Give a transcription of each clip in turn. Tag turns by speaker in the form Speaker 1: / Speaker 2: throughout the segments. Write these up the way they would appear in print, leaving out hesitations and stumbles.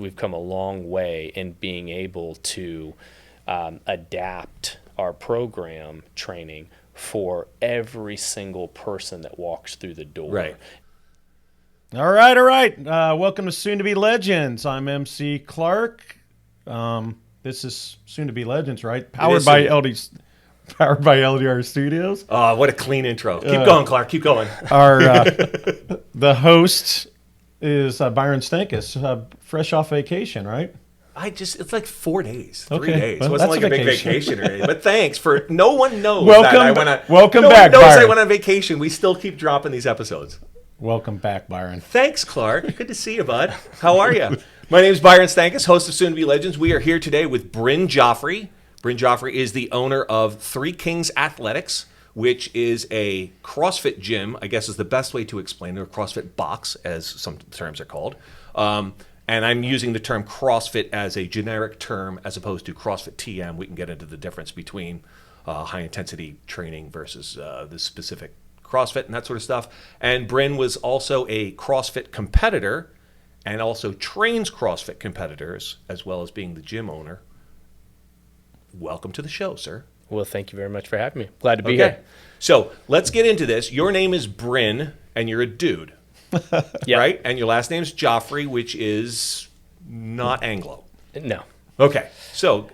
Speaker 1: we've come a long way in being able to adapt our program training for every single person that walks through the door.
Speaker 2: Right.
Speaker 3: All right. Welcome to Soon to Be Legends. I'm MC Clark. This is Soon to Be Legends, right? Powered by LDR Studios.
Speaker 2: Oh, what a clean intro. Keep going, Clark. Keep going.
Speaker 3: The host is Byrn Stankus, fresh off vacation, right?
Speaker 2: It's like 4 days, 3
Speaker 3: Okay.
Speaker 2: days.
Speaker 3: Well,
Speaker 2: It wasn't
Speaker 3: that's
Speaker 2: like
Speaker 3: a
Speaker 2: a big
Speaker 3: vacation.
Speaker 2: vacation or anything. But thanks for, no one knows
Speaker 3: Welcome
Speaker 2: that
Speaker 3: welcome
Speaker 2: no
Speaker 3: back,
Speaker 2: one knows
Speaker 3: Byron.
Speaker 2: I went on vacation. We still keep dropping these episodes.
Speaker 3: Welcome back, Byron.
Speaker 2: Thanks, Clark. Good to see you, bud. How are you? My name is Byrn Stankus, host of Soon to Be Legends. We are here today with Bryn Jafri. Bryn Jafri is the owner of Three Kings Athletics, which is a CrossFit gym, I guess is the best way to explain it, or CrossFit box, as some terms are called. And I'm using the term CrossFit as a generic term as opposed to CrossFit TM. We can get into the difference between high-intensity training versus the specific CrossFit and that sort of stuff. And Bryn was also a CrossFit competitor and also trains CrossFit competitors, as well as being the gym owner. Welcome to the show, sir.
Speaker 1: Well, thank you very much for having me. Glad to be here.
Speaker 2: So let's get into this. Your name is Bryn, and you're a dude,
Speaker 1: Yep.
Speaker 2: right? And your last name's Jafri, which is not Anglo.
Speaker 1: No.
Speaker 2: Okay, so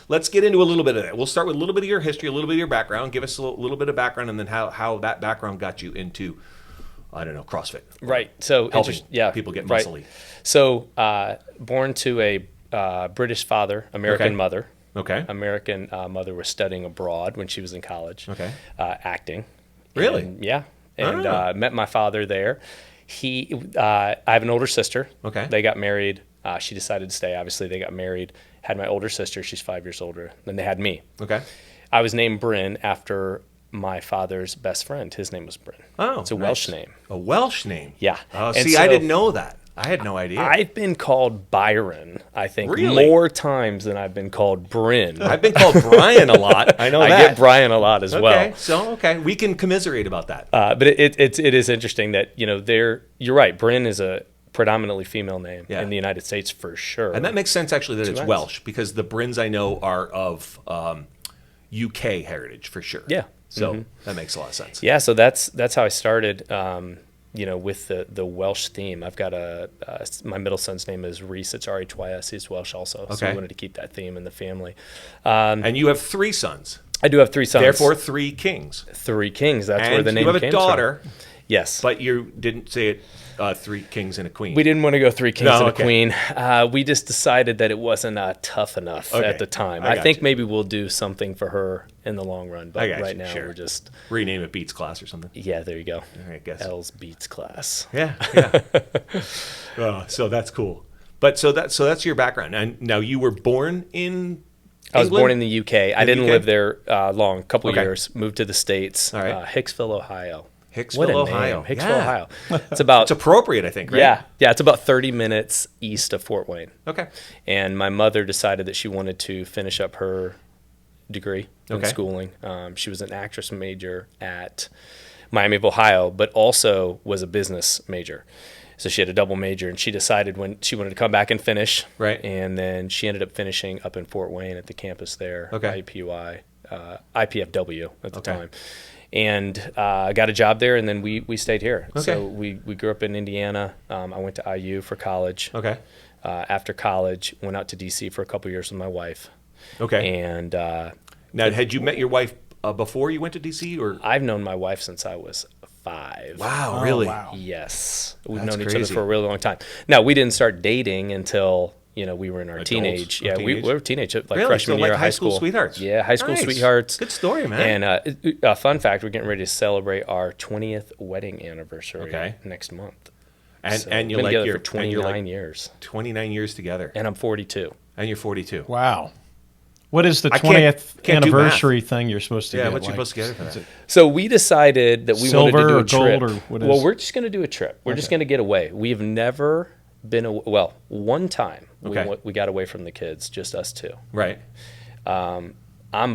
Speaker 2: let's get into a little bit of that. We'll start with a little bit of your history, a little bit of your background. Give us a little bit of background, and then how that background got you into, I don't know, CrossFit.
Speaker 1: Right. So
Speaker 2: Helping people get muscly.
Speaker 1: Right. So born to a British father, American
Speaker 2: Okay.
Speaker 1: mother.
Speaker 2: Okay.
Speaker 1: American mother was studying abroad when she was in college.
Speaker 2: Okay.
Speaker 1: Acting.
Speaker 2: Really?
Speaker 1: And, yeah. And met my father there. I have an older sister.
Speaker 2: Okay.
Speaker 1: They got married. She decided to stay. Obviously, they got married. Had my older sister. She's 5 years older. Then they had me.
Speaker 2: Okay.
Speaker 1: I was named Bryn after my father's best friend. His name was Bryn.
Speaker 2: Oh,
Speaker 1: it's a
Speaker 2: nice.
Speaker 1: Welsh name.
Speaker 2: A Welsh name.
Speaker 1: Yeah.
Speaker 2: Oh,
Speaker 1: And
Speaker 2: see, I
Speaker 1: so-
Speaker 2: didn't know that. I had no idea.
Speaker 1: I've been called Byron, I think,
Speaker 2: Really?
Speaker 1: more times than I've been called Bryn.
Speaker 2: I've been called Brian a lot. I know
Speaker 1: I
Speaker 2: that.
Speaker 1: get Brian a lot as well.
Speaker 2: Okay, we can commiserate about that.
Speaker 1: But it is interesting that, you're right, Bryn is a predominantly female name in the United States for sure.
Speaker 2: And that makes sense, actually, that it's
Speaker 1: Nice.
Speaker 2: Welsh, because the Bryns I know are of UK heritage for sure.
Speaker 1: Yeah.
Speaker 2: So that makes a lot of sense.
Speaker 1: Yeah, so that's how I started, with the Welsh theme. I've got my middle son's name is Rhys. It's R-H-Y-S. He's Welsh also. So
Speaker 2: Okay.
Speaker 1: we wanted to keep that theme in the family.
Speaker 2: And you have 3 sons.
Speaker 1: I do have 3 sons.
Speaker 2: Therefore, 3 kings.
Speaker 1: 3 kings. That's
Speaker 2: And
Speaker 1: where the name
Speaker 2: you have
Speaker 1: came
Speaker 2: a daughter,
Speaker 1: from. Yes.
Speaker 2: but you didn't say it 3 kings and a queen.
Speaker 1: We didn't want to go 3 kings
Speaker 2: No,
Speaker 1: and a
Speaker 2: okay.
Speaker 1: queen. We just decided that it wasn't tough enough
Speaker 2: Okay.
Speaker 1: at the time.
Speaker 2: I
Speaker 1: I
Speaker 2: got
Speaker 1: think
Speaker 2: you.
Speaker 1: maybe we'll do something for her in the long run. But
Speaker 2: I got
Speaker 1: right
Speaker 2: you,
Speaker 1: now
Speaker 2: sure.
Speaker 1: we're just,
Speaker 2: Rename it Beats class or something.
Speaker 1: yeah, there you go.
Speaker 2: I guess.
Speaker 1: L's Beats class.
Speaker 2: Yeah. So that's cool. But so that's your background. And now you were born in
Speaker 1: I was
Speaker 2: England?
Speaker 1: born in the UK. I didn't
Speaker 2: UK?
Speaker 1: live there long, a couple
Speaker 2: Okay.
Speaker 1: years. Moved to the States,
Speaker 2: All right.
Speaker 1: Hicksville, Ohio.
Speaker 2: Hicksville,
Speaker 1: What a
Speaker 2: Ohio.
Speaker 1: name, Hicksville,
Speaker 2: Yeah.
Speaker 1: Ohio. It's about
Speaker 2: It's appropriate, I think, right?
Speaker 1: yeah, it's about 30 minutes east of Fort Wayne.
Speaker 2: Okay.
Speaker 1: And my mother decided that she wanted to finish up her degree in
Speaker 2: Okay.
Speaker 1: schooling. She was an actress major at Miami of Ohio, but also was a business major. So she had a double major, and she decided when she wanted to come back and finish.
Speaker 2: Right.
Speaker 1: And then she ended up finishing up in Fort Wayne at the campus there,
Speaker 2: Okay.
Speaker 1: IPFW at the
Speaker 2: Okay.
Speaker 1: time. And got a job there, and then we stayed here.
Speaker 2: Okay.
Speaker 1: So we grew up in Indiana. I went to IU for college.
Speaker 2: Okay.
Speaker 1: After college, went out to D.C. for a couple years with my wife.
Speaker 2: Okay.
Speaker 1: And
Speaker 2: Now, had you met your wife before you went to DC, or?
Speaker 1: I've known my wife since I was 5.
Speaker 2: Wow,
Speaker 3: Oh,
Speaker 2: really?
Speaker 3: wow.
Speaker 1: Yes. We've
Speaker 2: That's
Speaker 1: known each other
Speaker 2: crazy.
Speaker 1: for a really long time. Now, we didn't start dating until, we were in our
Speaker 2: Adults
Speaker 1: teenage.
Speaker 2: or
Speaker 1: Yeah,
Speaker 2: teenage?
Speaker 1: we were teenage, like
Speaker 2: Really?
Speaker 1: freshman
Speaker 2: So, like
Speaker 1: year of
Speaker 2: high school sweethearts?
Speaker 1: Yeah, high school
Speaker 2: Nice.
Speaker 1: sweethearts.
Speaker 2: Good story, man.
Speaker 1: And a fun fact, we're getting ready to celebrate our 20th wedding anniversary next month.
Speaker 2: And
Speaker 1: So
Speaker 2: and
Speaker 1: we've
Speaker 2: you're
Speaker 1: been
Speaker 2: like
Speaker 1: together
Speaker 2: you're
Speaker 1: for 29
Speaker 2: you're
Speaker 1: years.
Speaker 2: 29 years together,
Speaker 1: And I'm 42.
Speaker 2: and you're 42.
Speaker 3: Wow. What is the
Speaker 2: I can't-
Speaker 3: 20th
Speaker 2: can't do
Speaker 3: anniversary thing you're supposed to
Speaker 2: Yeah,
Speaker 3: get?
Speaker 2: what you
Speaker 3: like,
Speaker 2: supposed to get her for
Speaker 3: is
Speaker 2: that?
Speaker 3: it
Speaker 1: So we decided that we wanted to
Speaker 3: Silver
Speaker 1: do
Speaker 3: or
Speaker 1: a trip.
Speaker 3: gold or what
Speaker 1: Well,
Speaker 3: is-
Speaker 1: we're just going to do a trip. We're just going to get away. We've never been one time we got away from the kids, just us two.
Speaker 2: Right.
Speaker 1: I'm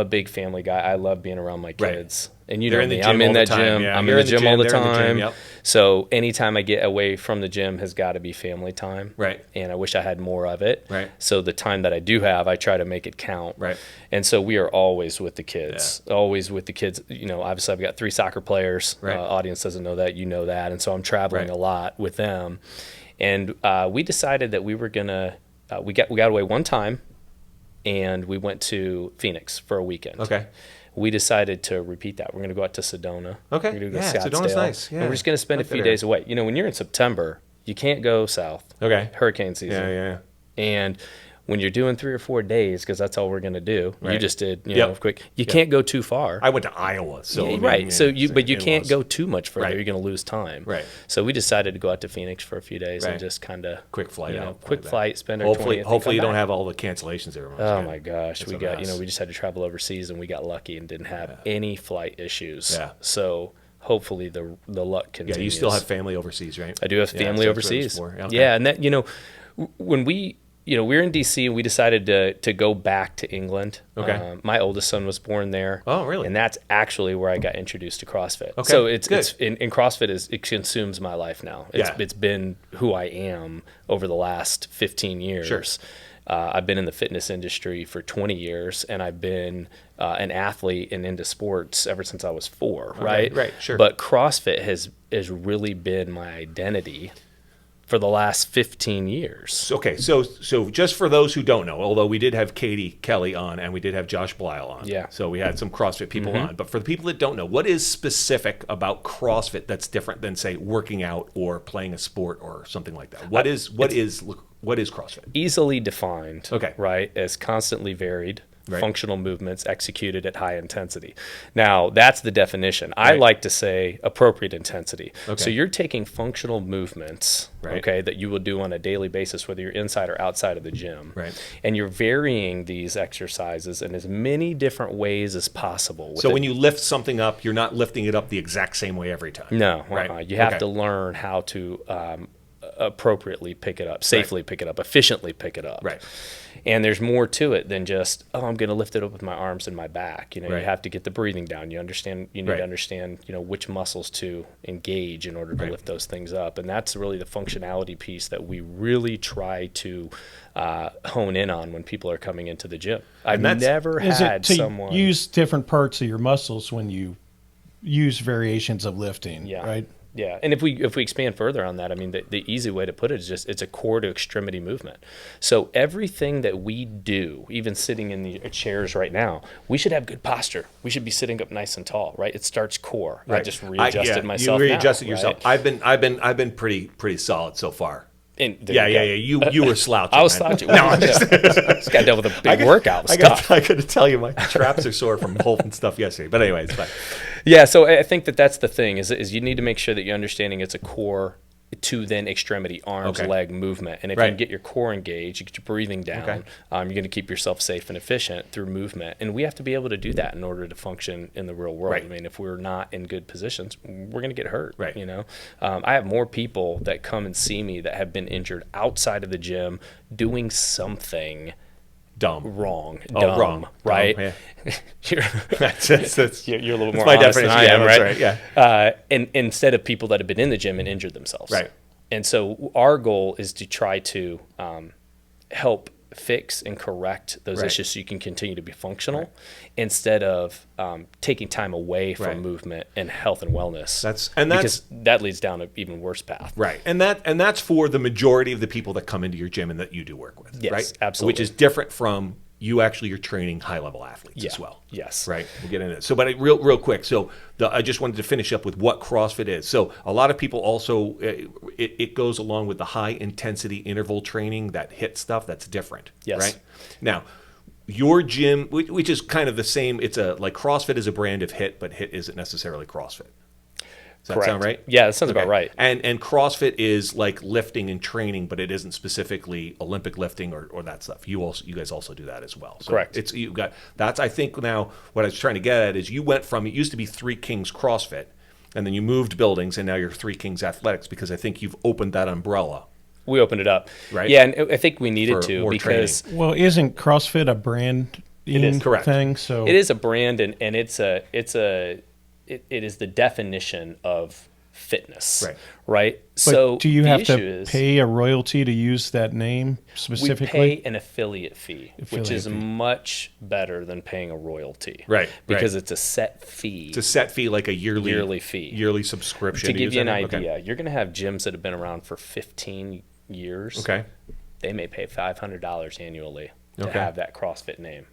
Speaker 1: a big family guy. I love being around my
Speaker 2: Right.
Speaker 1: kids. And you
Speaker 2: They're
Speaker 1: know
Speaker 2: in the
Speaker 1: me,
Speaker 2: gym
Speaker 1: I'm in
Speaker 2: all the
Speaker 1: that
Speaker 2: time.
Speaker 1: gym.
Speaker 2: Yeah,
Speaker 1: I'm
Speaker 2: you're
Speaker 1: in the gym all the
Speaker 2: they're in the gym,
Speaker 1: time.
Speaker 2: yep.
Speaker 1: So anytime I get away from the gym has got to be family time.
Speaker 2: Right.
Speaker 1: And I wish I had more of it.
Speaker 2: Right.
Speaker 1: So the time that I do have, I try to make it count.
Speaker 2: Right.
Speaker 1: And so we are always with the kids. Always with the kids. You know, obviously I've got 3 soccer players.
Speaker 2: Right.
Speaker 1: Audience doesn't know that. You know that. And so I'm traveling
Speaker 2: Right.
Speaker 1: a lot with them. And we decided that we were gonna. We got away one time, and we went to Phoenix for a weekend.
Speaker 2: Okay.
Speaker 1: We decided to repeat that. We're going to go out to Sedona.
Speaker 2: Okay.
Speaker 1: We're going to go
Speaker 2: Yeah,
Speaker 1: to
Speaker 2: Sedona's
Speaker 1: Scottsdale.
Speaker 2: nice. Yeah.
Speaker 1: And we're just going to spend a
Speaker 2: Like
Speaker 1: few
Speaker 2: that
Speaker 1: days away. You know, when you're in September, you can't go south.
Speaker 2: Okay.
Speaker 1: Hurricane season.
Speaker 2: Yeah.
Speaker 1: And when you're doing 3 or 4 days, because that's all we're going to do. You
Speaker 2: Right.
Speaker 1: just did, you
Speaker 2: Yep.
Speaker 1: know, quick. You can't go too far.
Speaker 2: I went to Iowa, so I mean,
Speaker 1: Right.
Speaker 2: yeah,
Speaker 1: So but you
Speaker 2: it
Speaker 1: can't
Speaker 2: was.
Speaker 1: go too much further.
Speaker 2: Right.
Speaker 1: You're going to lose time.
Speaker 2: Right.
Speaker 1: So we decided to go out to Phoenix for a few days
Speaker 2: Right.
Speaker 1: and just kind of
Speaker 2: Quick flight out.
Speaker 1: quick
Speaker 2: like
Speaker 1: flight,
Speaker 2: that.
Speaker 1: spend our
Speaker 2: Hopefully
Speaker 1: 20th and
Speaker 2: hopefully you
Speaker 1: come
Speaker 2: don't
Speaker 1: back.
Speaker 2: have all the cancellations every month.
Speaker 1: Oh my gosh,
Speaker 2: That's
Speaker 1: we
Speaker 2: a
Speaker 1: got
Speaker 2: mess.
Speaker 1: we just had to travel overseas and we got lucky and didn't have any flight issues.
Speaker 2: Yeah.
Speaker 1: So hopefully the luck continues.
Speaker 2: Yeah, you still have family overseas, right?
Speaker 1: I do have
Speaker 2: Yeah,
Speaker 1: family
Speaker 2: so that's what it was
Speaker 1: overseas.
Speaker 2: for. Okay.
Speaker 1: Yeah, and that when we we're in DC and we decided to go back to England.
Speaker 2: Okay.
Speaker 1: My oldest son was born there.
Speaker 2: Oh, really?
Speaker 1: And that's actually where I got introduced to CrossFit.
Speaker 2: Okay,
Speaker 1: So it's
Speaker 2: good.
Speaker 1: in CrossFit it consumes my life now. It's been who I am over the last 15 years.
Speaker 2: Sure.
Speaker 1: I've been in the fitness industry for 20 years, and I've been an athlete and into sports ever since I was 4. Right.
Speaker 2: Right. Sure.
Speaker 1: But CrossFit has really been my identity for the last 15 years.
Speaker 2: Okay, so just for those who don't know, although we did have Katie Kelly on and we did have Josh Blyle on,
Speaker 1: Yeah.
Speaker 2: so we had some CrossFit people on. But for the people that don't know, what is specific about CrossFit that's different than say working out or playing a sport or something like that? What is CrossFit?
Speaker 1: Easily defined,
Speaker 2: Okay.
Speaker 1: right, as constantly varied
Speaker 2: Right.
Speaker 1: functional movements executed at high intensity. Now, that's the definition. I
Speaker 2: Right.
Speaker 1: like to say appropriate intensity.
Speaker 2: Okay.
Speaker 1: So you're taking functional movements,
Speaker 2: Right.
Speaker 1: okay, that you will do on a daily basis, whether you're inside or outside of the gym.
Speaker 2: Right.
Speaker 1: And you're varying these exercises in as many different ways as possible.
Speaker 2: So when you lift something up, you're not lifting it up the exact same way every time.
Speaker 1: No,
Speaker 2: Right.
Speaker 1: you have
Speaker 2: Okay.
Speaker 1: to learn how to appropriately pick it up, safely pick it up, efficiently pick it up.
Speaker 2: Right.
Speaker 1: And there's more to it than just, I'm going to lift it up with my arms and my back. You
Speaker 2: Right.
Speaker 1: have to get the breathing down. You need
Speaker 2: Right.
Speaker 1: to understand, which muscles to engage in order to
Speaker 2: Right.
Speaker 1: lift those things up. And that's really the functionality piece that we really try to hone in on when people are coming into the gym. I've never
Speaker 3: Is
Speaker 1: had
Speaker 3: it to
Speaker 1: someone
Speaker 3: use different parts of your muscles when you use variations of lifting,
Speaker 1: Yeah.
Speaker 3: right?
Speaker 1: Yeah, and if we expand further on that, I mean, the easy way to put it is just it's a core to extremity movement. So everything that we do, even sitting in the chairs right now, we should have good posture. We should be sitting up nice and tall, right? It starts core. I just readjusted myself.
Speaker 2: You readjusted
Speaker 1: now,
Speaker 2: yourself.
Speaker 1: right?
Speaker 2: I've been pretty solid so far.
Speaker 1: And there
Speaker 2: Yeah.
Speaker 1: you go.
Speaker 2: You were slouching.
Speaker 1: I was
Speaker 2: man.
Speaker 1: slouching. No, I just got done with a big workout.
Speaker 2: I got to tell you, my traps are sore from holding stuff yesterday. But anyways, but
Speaker 1: Yeah, so I think that's the thing is you need to make sure that you're understanding it's a core to then extremity, arms,
Speaker 2: Okay.
Speaker 1: leg movement. And if you
Speaker 2: Right.
Speaker 1: can get your core engaged, you get your breathing down,
Speaker 2: Okay.
Speaker 1: You're going to keep yourself safe and efficient through movement. And we have to be able to do that in order to function in the real world.
Speaker 2: Right.
Speaker 1: I mean, if we're not in good positions, we're going to get hurt.
Speaker 2: Right.
Speaker 1: I have more people that come and see me that have been injured outside of the gym doing something
Speaker 2: dumb.
Speaker 1: wrong.
Speaker 2: Oh,
Speaker 1: dumb,
Speaker 2: wrong.
Speaker 1: right?
Speaker 2: Dumb,
Speaker 1: You're,
Speaker 2: that's
Speaker 1: you're a little bit more
Speaker 2: my
Speaker 1: honest than
Speaker 2: definition.
Speaker 1: I
Speaker 2: Yeah,
Speaker 1: am,
Speaker 2: that's
Speaker 1: right?
Speaker 2: right, yeah.
Speaker 1: And instead of people that have been in the gym and injured themselves.
Speaker 2: Right.
Speaker 1: And so our goal is to try to help fix and correct those
Speaker 2: Right.
Speaker 1: issues so you can continue to be functional instead of taking time away from
Speaker 2: Right.
Speaker 1: movement and health and wellness.
Speaker 2: And that's
Speaker 1: because that leads down an even worse path.
Speaker 2: right. And that's for the majority of the people that come into your gym and that you do work with.
Speaker 1: Yes,
Speaker 2: right?
Speaker 1: absolutely.
Speaker 2: Which is different from you're training high level athletes as well.
Speaker 1: Yes.
Speaker 2: Right. We'll get into it. So, but real quick. So, I just wanted to finish up with what CrossFit is. So, a lot of people also it goes along with the high intensity interval training, that HIT stuff. That's different.
Speaker 1: Yes.
Speaker 2: Right. Now, your gym, which is kind of the same. It's like CrossFit is a brand of HIT, but HIT isn't necessarily CrossFit. Does that sound right?
Speaker 1: Yeah, that sounds about right.
Speaker 2: And CrossFit is like lifting and training, but it isn't specifically Olympic lifting or that stuff. You guys also do that as well. So
Speaker 1: Correct.
Speaker 2: It's you got that's I think now what I was trying to get at is you went from it used to be Three Kings CrossFit, and then you moved buildings, and now you're Three Kings Athletics because I think you've opened that umbrella.
Speaker 1: We opened it up.
Speaker 2: Right.
Speaker 1: Yeah, and I think we needed
Speaker 2: For
Speaker 1: to
Speaker 2: more
Speaker 1: because
Speaker 3: Well, isn't CrossFit a brand
Speaker 2: is, correct.
Speaker 3: thing? So
Speaker 1: it is a brand and it's it is the definition of fitness,
Speaker 2: Right.
Speaker 1: right?
Speaker 3: But
Speaker 1: So
Speaker 3: do you
Speaker 1: the
Speaker 3: have
Speaker 1: issue
Speaker 3: to
Speaker 1: is
Speaker 3: pay a royalty to use that name specifically?
Speaker 1: we pay an affiliate fee, which
Speaker 3: Affiliate
Speaker 1: is
Speaker 3: fee.
Speaker 1: much better than paying a royalty,
Speaker 2: Right,
Speaker 1: Because
Speaker 2: right.
Speaker 1: it's a set fee.
Speaker 2: It's a set fee, like a yearly
Speaker 1: fee.
Speaker 2: yearly subscription.
Speaker 1: To give
Speaker 2: use
Speaker 1: you an
Speaker 2: that name? Okay.
Speaker 1: idea, you're going to have gyms that have been around for 15 years.
Speaker 2: Okay.
Speaker 1: They may pay $500 annually to
Speaker 2: Okay.
Speaker 1: have that CrossFit name.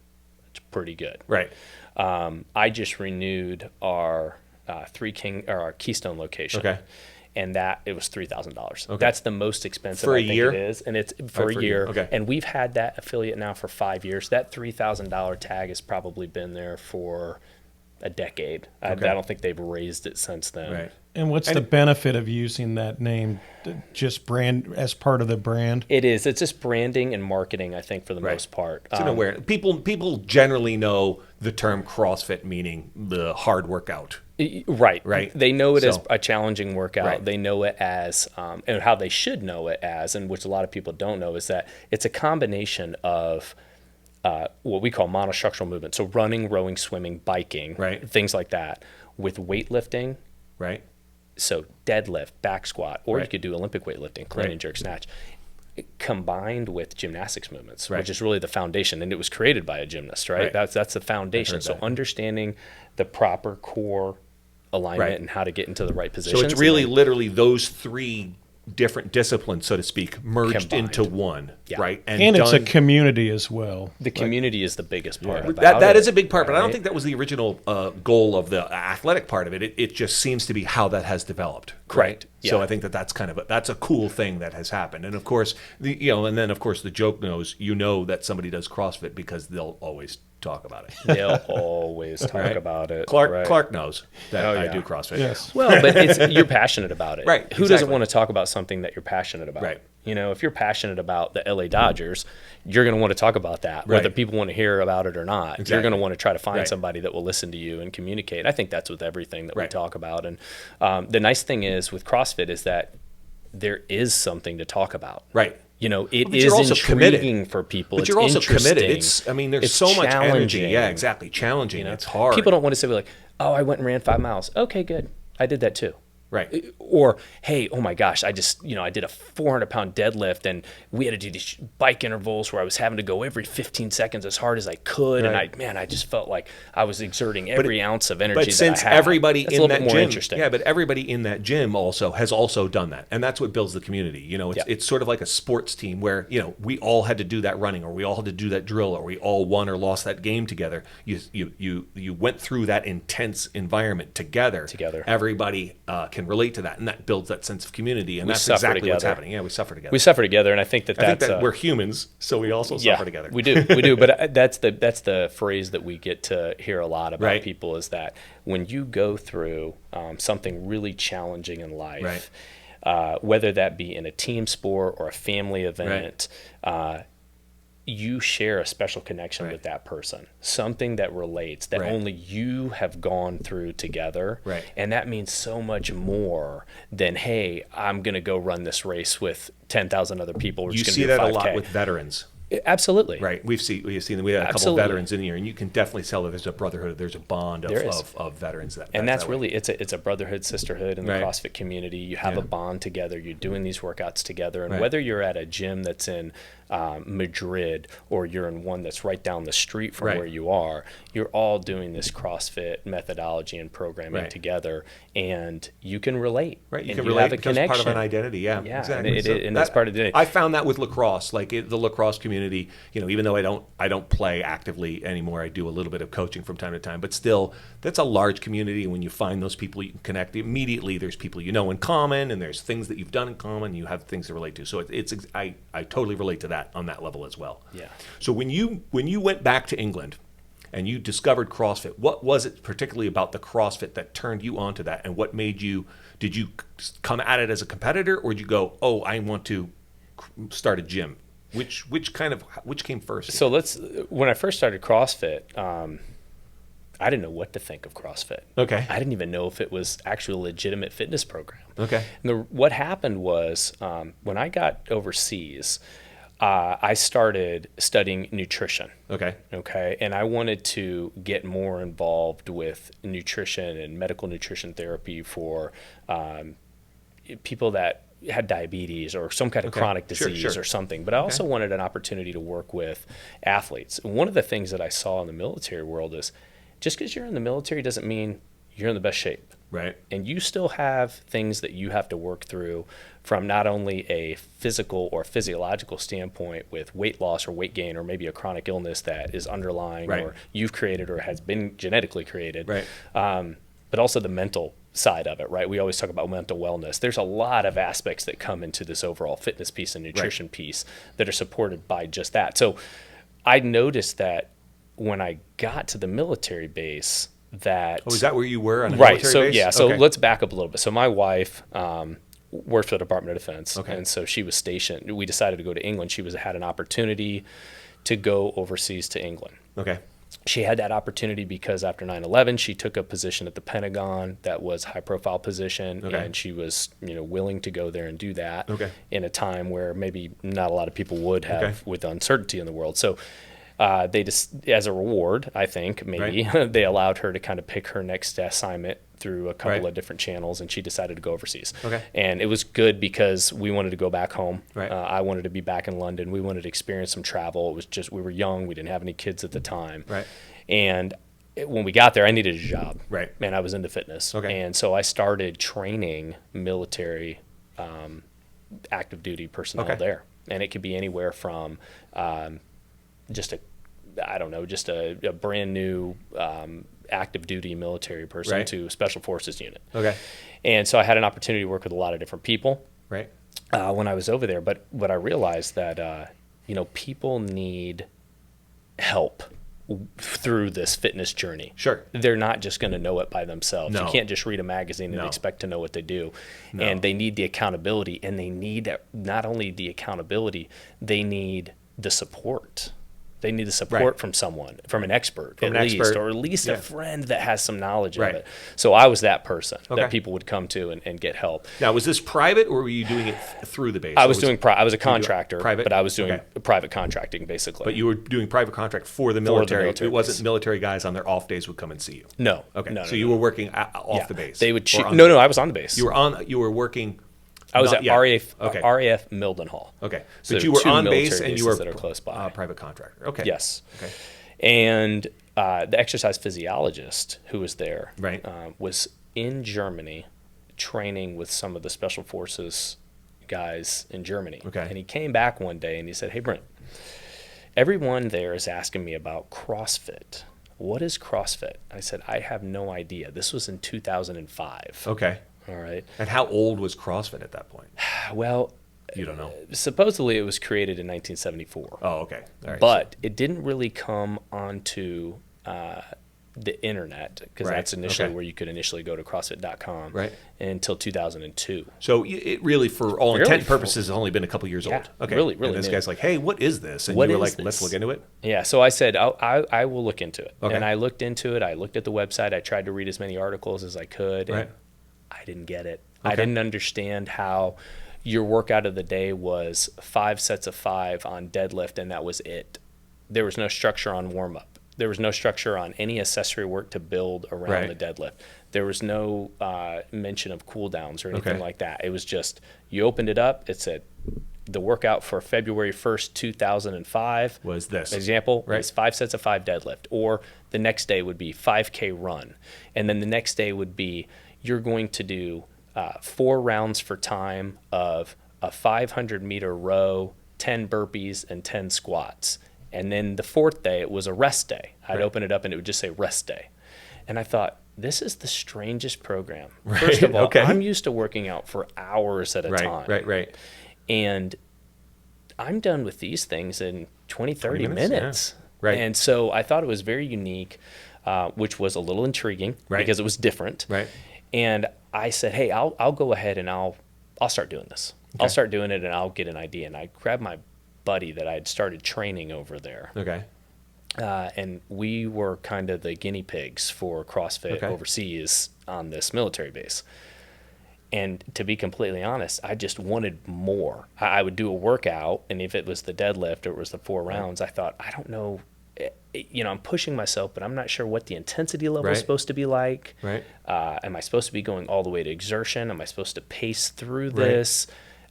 Speaker 1: It's pretty good.
Speaker 2: Right.
Speaker 1: I just renewed our our Keystone location.
Speaker 2: Okay.
Speaker 1: And it was $3,000.
Speaker 2: Okay.
Speaker 1: That's the most expensive
Speaker 2: For a
Speaker 1: I think
Speaker 2: year?
Speaker 1: it is, and it's for a
Speaker 2: for a
Speaker 1: year.
Speaker 2: year. Okay.
Speaker 1: And we've had that affiliate now for 5 years. That $3,000 tag has probably been there for a decade. I don't think they've raised it since then.
Speaker 2: Right.
Speaker 3: And what's the benefit of using that name, just brand as part of the brand?
Speaker 1: It is. It's just branding and marketing, I think, for the most part.
Speaker 2: It's an awareness. People generally know the term CrossFit, meaning the hard workout.
Speaker 1: Right.
Speaker 2: Right.
Speaker 1: They know it as
Speaker 2: So-
Speaker 1: a challenging workout.
Speaker 2: Right.
Speaker 1: They know it as, and how they should know it as, and which a lot of people don't know, is that it's a combination of what we call monostructural movement. So running, rowing, swimming, biking,
Speaker 2: Right.
Speaker 1: things like that, with weightlifting.
Speaker 2: Right.
Speaker 1: So deadlift, back squat, or you
Speaker 2: Right.
Speaker 1: could do Olympic weightlifting, clean
Speaker 2: Right.
Speaker 1: and jerk snatch, combined with gymnastics movements,
Speaker 2: Right.
Speaker 1: which is really the foundation. And it was created by a gymnast, right?
Speaker 2: Right.
Speaker 1: That's the foundation. So
Speaker 2: that.
Speaker 1: understanding the proper core alignment
Speaker 2: Right.
Speaker 1: and how to get into the right positions.
Speaker 2: So it's really literally those three different disciplines, so to speak, merged
Speaker 1: Combined.
Speaker 2: into one,
Speaker 1: Yeah.
Speaker 2: right?
Speaker 3: And it's a
Speaker 2: done-
Speaker 3: community as well.
Speaker 1: the community is the biggest part.
Speaker 2: That
Speaker 1: about
Speaker 2: that
Speaker 1: it,
Speaker 2: is a big part, but I don't
Speaker 1: right?
Speaker 2: think that was the original goal of the athletic part of it. It just seems to be how that has developed.
Speaker 1: Correct.
Speaker 2: Right? So
Speaker 1: Yeah.
Speaker 2: I think that's kind of that's a cool thing that has happened. And of course, and then of course the joke knows that somebody does CrossFit because they'll always talk about it.
Speaker 1: They'll always talk about it.
Speaker 2: Clark
Speaker 1: right?
Speaker 2: Clark knows that
Speaker 1: Oh,
Speaker 2: I
Speaker 1: yeah.
Speaker 2: do CrossFit.
Speaker 3: Yes.
Speaker 1: Well, but you're passionate about it.
Speaker 2: Right,
Speaker 1: Who doesn't
Speaker 2: exactly.
Speaker 1: want to talk about something that you're passionate about?
Speaker 2: Right.
Speaker 1: If you're passionate about the LA Dodgers, you're going to want to talk about that, whether
Speaker 2: Right.
Speaker 1: people want to hear about it or not. You're
Speaker 2: Exactly.
Speaker 1: going to want to try to find
Speaker 2: Right.
Speaker 1: somebody that will listen to you and communicate. I think that's with everything that we
Speaker 2: Right.
Speaker 1: talk about. And the nice thing is with CrossFit is that there is something to talk about.
Speaker 2: Right.
Speaker 1: It
Speaker 2: but
Speaker 1: is
Speaker 2: you're also
Speaker 1: intriguing
Speaker 2: committed.
Speaker 1: for people.
Speaker 2: But
Speaker 1: It's
Speaker 2: you're also committed.
Speaker 1: interesting.
Speaker 2: There's
Speaker 1: It's
Speaker 2: so much energy.
Speaker 1: challenging.
Speaker 2: Yeah, exactly. Challenging. It's hard.
Speaker 1: People don't want to say like, "Oh, I went and ran 5 miles." Okay, good. I did that too.
Speaker 2: Right.
Speaker 1: Or, hey, oh my gosh, I just, I did a 400-pound deadlift and we had to do these bike intervals where I was having to go every 15 seconds as hard as I could.
Speaker 2: Right.
Speaker 1: And I just felt like I was exerting every ounce of energy
Speaker 2: But
Speaker 1: that
Speaker 2: since
Speaker 1: I had.
Speaker 2: everybody
Speaker 1: That's
Speaker 2: in
Speaker 1: a little
Speaker 2: that
Speaker 1: bit more
Speaker 2: gym,
Speaker 1: interesting.
Speaker 2: yeah, but everybody in that gym has also done that, and that's what builds the community. It's sort of like a sports team where we all had to do that running, or we all had to do that drill, or we all won or lost that game together. You went through that intense environment together. Everybody can relate to that, and that builds that sense of community, and that's exactly what's happening. Yeah, we suffer together.
Speaker 1: We suffer together, and I think that's
Speaker 2: that we're humans, so we also suffer together.
Speaker 1: We do. But that's the phrase that we get to hear a lot about
Speaker 2: Right.
Speaker 1: people is that when you go through something really challenging in life, whether that be in a team sport or a family event, you share a special connection with that person, something that relates, that only you have gone through together.
Speaker 2: Right.
Speaker 1: And that means so much more than, hey, I'm going to go run this race with 10,000 other people. We're
Speaker 2: You
Speaker 1: just
Speaker 2: see
Speaker 1: gonna do
Speaker 2: that a
Speaker 1: 5K.
Speaker 2: lot with veterans.
Speaker 1: Absolutely.
Speaker 2: Right. We had a couple
Speaker 1: Absolutely.
Speaker 2: of veterans in here, and you can definitely tell that there's a brotherhood, there's a bond
Speaker 1: There is.
Speaker 2: of veterans.
Speaker 1: And that's
Speaker 2: that way.
Speaker 1: really, it's a brotherhood, sisterhood in the
Speaker 2: Right.
Speaker 1: CrossFit community. You have a bond together. You're doing these workouts together. And
Speaker 2: Right.
Speaker 1: whether you're at a gym that's in Madrid or you're in one that's right down the street from
Speaker 2: Right.
Speaker 1: where you are, you're all doing this CrossFit methodology and programming
Speaker 2: Right.
Speaker 1: together. And you can relate.
Speaker 2: Right, you
Speaker 1: and
Speaker 2: can
Speaker 1: you
Speaker 2: relate
Speaker 1: have a
Speaker 2: because
Speaker 1: connection.
Speaker 2: part of an identity. Yeah,
Speaker 1: Yeah,
Speaker 2: exactly.
Speaker 1: and that's part of the.
Speaker 2: I found that with lacrosse, the lacrosse community. Even though I don't play actively anymore, I do a little bit of coaching from time to time. But still, that's a large community. And when you find those people you can connect immediately, there's people you know in common, and there's things that you've done in common. You have things to relate to. So I totally relate to that on that level as well.
Speaker 1: Yeah.
Speaker 2: So when you went back to England and you discovered CrossFit, what was it particularly about the CrossFit that turned you onto that, and what made you? Did you come at it as a competitor, or did you go, oh, I want to start a gym? Which came first?
Speaker 1: So when I first started CrossFit, I didn't know what to think of CrossFit.
Speaker 2: Okay.
Speaker 1: I didn't even know if it was actually a legitimate fitness program.
Speaker 2: Okay.
Speaker 1: And what happened was when I got overseas, I started studying nutrition.
Speaker 2: Okay.
Speaker 1: Okay. And I wanted to get more involved with nutrition and medical nutrition therapy for people that had diabetes or some kind of chronic disease or something. But I also wanted an opportunity to work with athletes. And one of the things that I saw in the military world is just because you're in the military doesn't mean you're in the best shape.
Speaker 2: Right.
Speaker 1: And you still have things that you have to work through from not only a physical or physiological standpoint with weight loss or weight gain or maybe a chronic illness that is underlying or you've created or has been genetically created, but also the mental side of it, right? We always talk about mental wellness. There's a lot of aspects that come into this overall fitness piece and nutrition piece that are supported by just that. So I noticed that when I got to the military base, that
Speaker 2: is that where you were on a
Speaker 1: right?
Speaker 2: military
Speaker 1: So
Speaker 2: base?
Speaker 1: yeah, so let's back up a little bit. So my wife worked for the Department of Defense, and so she was stationed. We decided to go to England. She had an opportunity to go overseas to England.
Speaker 2: Okay.
Speaker 1: She had that opportunity because after 9/11, she took a position at the Pentagon that was a high-profile position, and she was, willing to go there and do that in a time where maybe not a lot of people would have with uncertainty in the world. So they just, as a reward, I think maybe they allowed her to kind of pick her next assignment through a couple of different channels, and she decided to go overseas. And it was good because we wanted to go back home. I wanted to be back in London. We wanted to experience some travel. It was just, we were young. We didn't have any kids at the time. And when we got there, I needed a job. And I was into fitness. And so I started training military active duty personnel there. And it could be anywhere from just a brand new active duty military person to a special forces unit. And so I had an opportunity to work with a lot of different people when I was over there. But what I realized that, people need help through this fitness journey. They're not just going to know it by themselves. You can't just read a magazine and expect to know what they do. And they need the accountability, and they need not only the accountability, they need the support. They need the support from someone, from an expert, or at least a friend that has some knowledge of it. So I was that person that people would come to and get help.
Speaker 2: Now, was this private, or were you doing it through the base?
Speaker 1: I was a contractor, but I was doing private contracting, basically.
Speaker 2: But you were doing private contract for the military. It wasn't military guys on their off days would come and see you.
Speaker 1: No.
Speaker 2: Okay. So you were working off the base.
Speaker 1: They would I was on the base.
Speaker 2: You were working.
Speaker 1: I was at RAF Mildenhall.
Speaker 2: Okay.
Speaker 1: So
Speaker 2: but you were on
Speaker 1: military
Speaker 2: base and you were
Speaker 1: that are close by.
Speaker 2: Private contractor. Okay.
Speaker 1: Yes.
Speaker 2: Okay.
Speaker 1: And the exercise physiologist who was there was in Germany training with some of the special forces guys in Germany. And he came back one day and he said, "Hey, Bryn, everyone there is asking me about CrossFit. What is CrossFit?" I said, "I have no idea." This was in 2005.
Speaker 2: Okay.
Speaker 1: All right.
Speaker 2: And how old was CrossFit at that point?
Speaker 1: Well,
Speaker 2: you don't know.
Speaker 1: Supposedly it was created in 1974.
Speaker 2: Oh, okay. All right.
Speaker 1: But it didn't really come onto the internet, because that's initially where you could initially go to CrossFit.com until 2002.
Speaker 2: So it really, for all intent and purposes, has only been a couple years old. Okay.
Speaker 1: Really
Speaker 2: and this guy's like, "Hey, what is this?" And
Speaker 1: what
Speaker 2: you were like, "Let's look into it."
Speaker 1: Yeah. So I said, I will look into it. And I looked into it. I looked at the website. I tried to read as many articles as I could. And I didn't get it. I didn't understand how your workout of the day was 5 sets of 5 on deadlift, and that was it. There was no structure on warm-up. There was no structure on any accessory work to build around the deadlift. There was no mention of cool downs or anything like that. It was just, you opened it up, it said, the workout for February 1st, 2005
Speaker 2: was this.
Speaker 1: Example, is 5 sets of 5 deadlift. Or the next day would be 5K run. And then the next day would be, you're going to do 4 rounds for time of a 500-meter row, 10 burpees, and 10 squats. And then the 4th day, it was a rest day. I'd open it up and it would just say rest day. And I thought, this is the strangest program. First of all, I'm used to working out for hours at a time. And I'm done with these things in 20, 30 minutes. And so I thought it was very unique, which was a little intriguing because it was different. And I said, hey, I'll go ahead and I'll start doing this. I'll start doing it and I'll get an idea. And I grabbed my buddy that I had started training over there. And we were kind of the guinea pigs for CrossFit overseas on this military base. And to be completely honest, I just wanted more. I would do a workout, and if it was the deadlift or it was the 4 rounds, I thought, I don't know, I'm pushing myself, but I'm not sure what the intensity level is supposed to be like.
Speaker 2: Right.
Speaker 1: Am I supposed to be going all the way to exertion? Am I supposed to pace through this?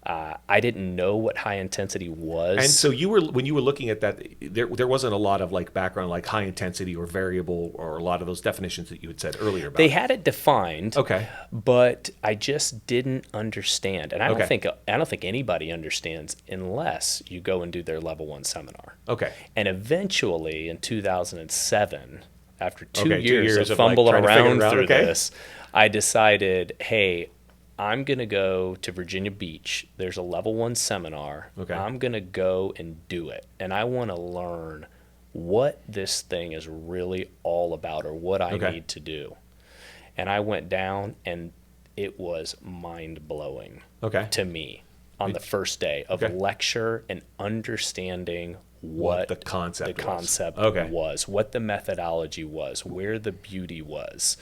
Speaker 1: I didn't know what high intensity was.
Speaker 2: And so when you were looking at that, there wasn't a lot of like background, like high intensity or variable, or a lot of those definitions that you had said earlier about.
Speaker 1: They had it defined,
Speaker 2: okay,
Speaker 1: but I just didn't understand, and I don't think anybody understands unless you go and do their level 1 seminar.
Speaker 2: Okay.
Speaker 1: And eventually, in 2007, after 2
Speaker 2: 2
Speaker 1: years of
Speaker 2: like,
Speaker 1: fumbling around through
Speaker 2: okay.
Speaker 1: this, I decided, hey, I'm going to go to Virginia Beach. There's a level 1 seminar.
Speaker 2: Okay.
Speaker 1: I'm going to go and do it. And I want to learn what this thing is really all about, or what I need to do. And I went down, and it was mind-blowing to me on the first day of lecture and understanding what
Speaker 2: the concept
Speaker 1: was, what the methodology was, where the beauty was.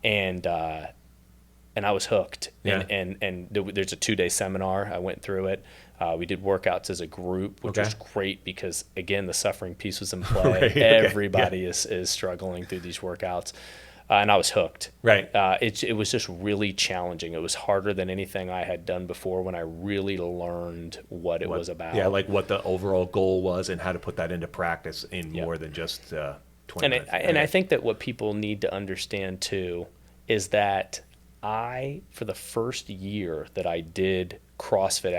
Speaker 1: And I was hooked.
Speaker 2: Yeah.
Speaker 1: And there's a 2-day seminar. I went through it. We did workouts as a group, which was great because, again, the suffering piece was in play. Everybody is struggling through these workouts. And I was hooked.
Speaker 2: Right.
Speaker 1: It was just really challenging. It was harder than anything I had done before when I really learned what it was about.
Speaker 2: Yeah, like what the overall goal was and how to put that into practice in more than just 20 minutes.
Speaker 1: And I think that what people need to understand, too, is that for the first year that I did CrossFit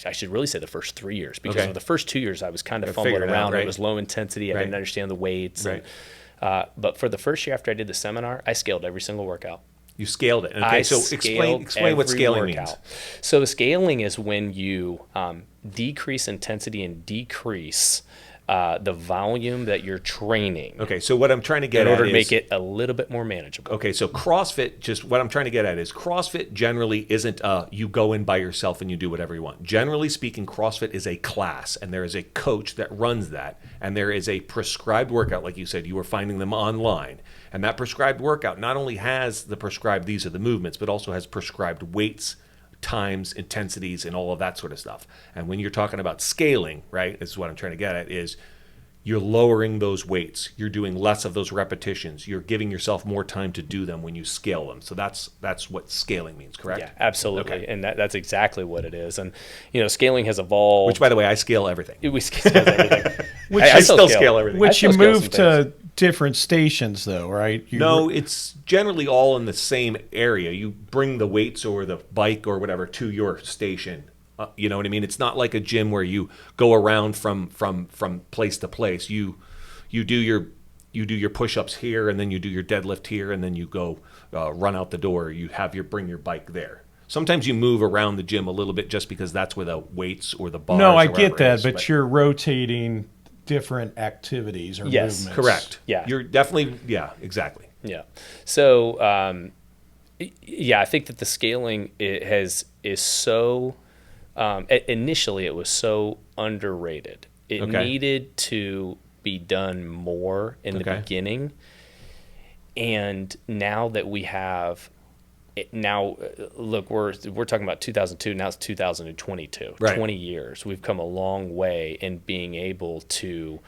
Speaker 1: I should really say the first 3 years, because for the first 2 years I was kind of fumbling around. It was low intensity. I didn't understand the weights.
Speaker 2: Right.
Speaker 1: But for the first year after I did the seminar, I scaled every single workout.
Speaker 2: You scaled it. Okay, so explain what scaling means.
Speaker 1: So scaling is when you decrease intensity and decrease the volume that you're training.
Speaker 2: Okay, so what I'm trying to get at is,
Speaker 1: in order to make it a little bit more manageable.
Speaker 2: Okay, so CrossFit, what I'm trying to get at is CrossFit generally isn't you go in by yourself and you do whatever you want. Generally speaking, CrossFit is a class, and there is a coach that runs that, and there is a prescribed workout. Like you said, you were finding them online. And that prescribed workout not only has the prescribed, these are the movements, but also has prescribed weights, times, intensities, and all of that sort of stuff. And when you're talking about scaling, right, this is what I'm trying to get at, is you're lowering those weights. You're doing less of those repetitions. You're giving yourself more time to do them when you scale them. So that's what scaling means, correct?
Speaker 1: Yeah, absolutely. Okay. And that's exactly what it is. And, scaling has evolved.
Speaker 2: Which, by the way, I scale everything.
Speaker 1: We scale everything.
Speaker 2: I still scale everything.
Speaker 3: Which you move to different stations, though, right?
Speaker 2: No, it's generally all in the same area. You bring the weights or the bike or whatever to your station. You know what I mean? It's not like a gym where you go around from place to place. You do your push-ups here, and then you do your deadlift here, and then you go run out the door. You bring your bike there. Sometimes you move around the gym a little bit just because that's where the weights or the bars.
Speaker 3: No, I get that, but you're rotating different activities or movements.
Speaker 2: Correct.
Speaker 1: Yeah.
Speaker 2: You're definitely, exactly.
Speaker 1: Yeah. So, I think that the scaling is so, initially it was so underrated. It needed to be done more in the beginning. And now that we have, look, we're talking about 2002. Now it's 2022.
Speaker 2: Right.
Speaker 1: 20 years. We've come a long way in being able to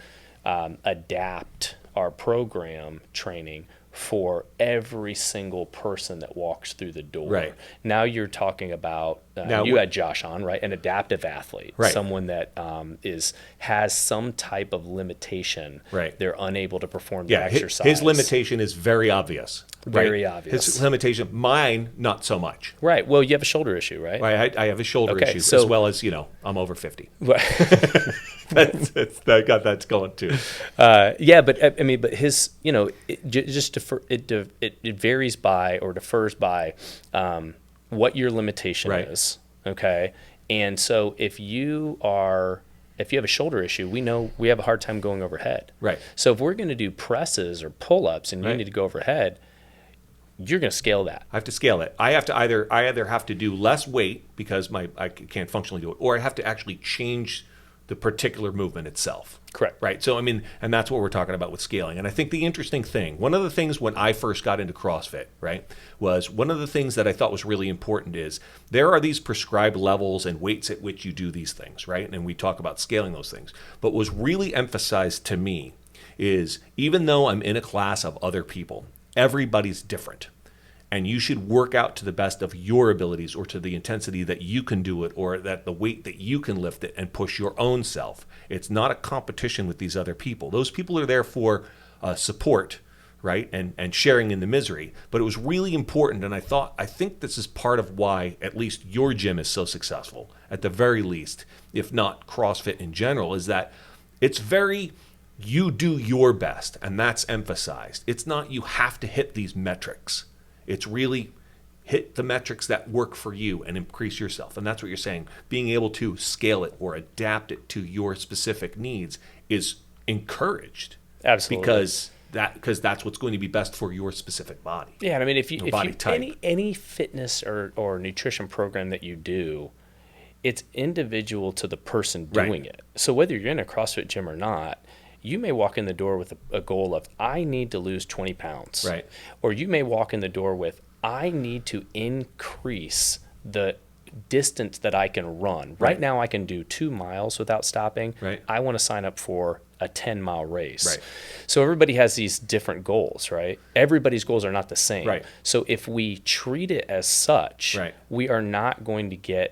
Speaker 1: adapt our program training for every single person that walks through the door.
Speaker 2: Right.
Speaker 1: Now you're talking about, you had Josh on, right? An adaptive athlete, someone that has some type of limitation.
Speaker 2: Right.
Speaker 1: They're unable to perform the exercise.
Speaker 2: His limitation is very obvious.
Speaker 1: Very obvious.
Speaker 2: His limitation, mine, not so much.
Speaker 1: Right. Well, you have a shoulder issue, right?
Speaker 2: I have a shoulder issue, as well as, I'm over 50. That's going too.
Speaker 1: But his, it varies by or differs by what your limitation is. Okay. And so if you have a shoulder issue, we know we have a hard time going overhead.
Speaker 2: Right.
Speaker 1: So if we're going to do presses or pull-ups and you need to go overhead, you're going to scale that.
Speaker 2: I have to scale it. I either have to do less weight because I can't functionally do it, or I have to actually change the particular movement itself.
Speaker 1: Correct.
Speaker 2: Right. So, I mean, and that's what we're talking about with scaling. And I think the interesting thing, one of the things when I first got into CrossFit, right, was one of the things that I thought was really important is there are these prescribed levels and weights at which you do these things, right? And we talk about scaling those things. But what was really emphasized to me is even though I'm in a class of other people, everybody's different. And you should work out to the best of your abilities or to the intensity that you can do it or that the weight that you can lift it and push your own self. It's not a competition with these other people. Those people are there for support, right, and sharing in the misery. But it was really important, and I think this is part of why at least your gym is so successful, at the very least, if not CrossFit in general, is that it's very, you do your best, and that's emphasized. It's not you have to hit these metrics. It's really hit the metrics that work for you and increase yourself. And that's what you're saying. Being able to scale it or adapt it to your specific needs is encouraged.
Speaker 1: Absolutely.
Speaker 2: Because that's what's going to be best for your specific body.
Speaker 1: Yeah, and I mean, if you
Speaker 2: type.
Speaker 1: any fitness or nutrition program that you do, it's individual to the person doing it. So whether you're in a CrossFit gym or not, you may walk in the door with a goal of, I need to lose 20 pounds.
Speaker 2: Right.
Speaker 1: Or you may walk in the door with, I need to increase the distance that I can run. Right now I can do 2 miles without stopping.
Speaker 2: Right.
Speaker 1: I want to sign up for a 10-mile race.
Speaker 2: Right.
Speaker 1: So everybody has these different goals, right? Everybody's goals are not the same.
Speaker 2: Right.
Speaker 1: So if we treat it as such,
Speaker 2: Right.
Speaker 1: we're not going to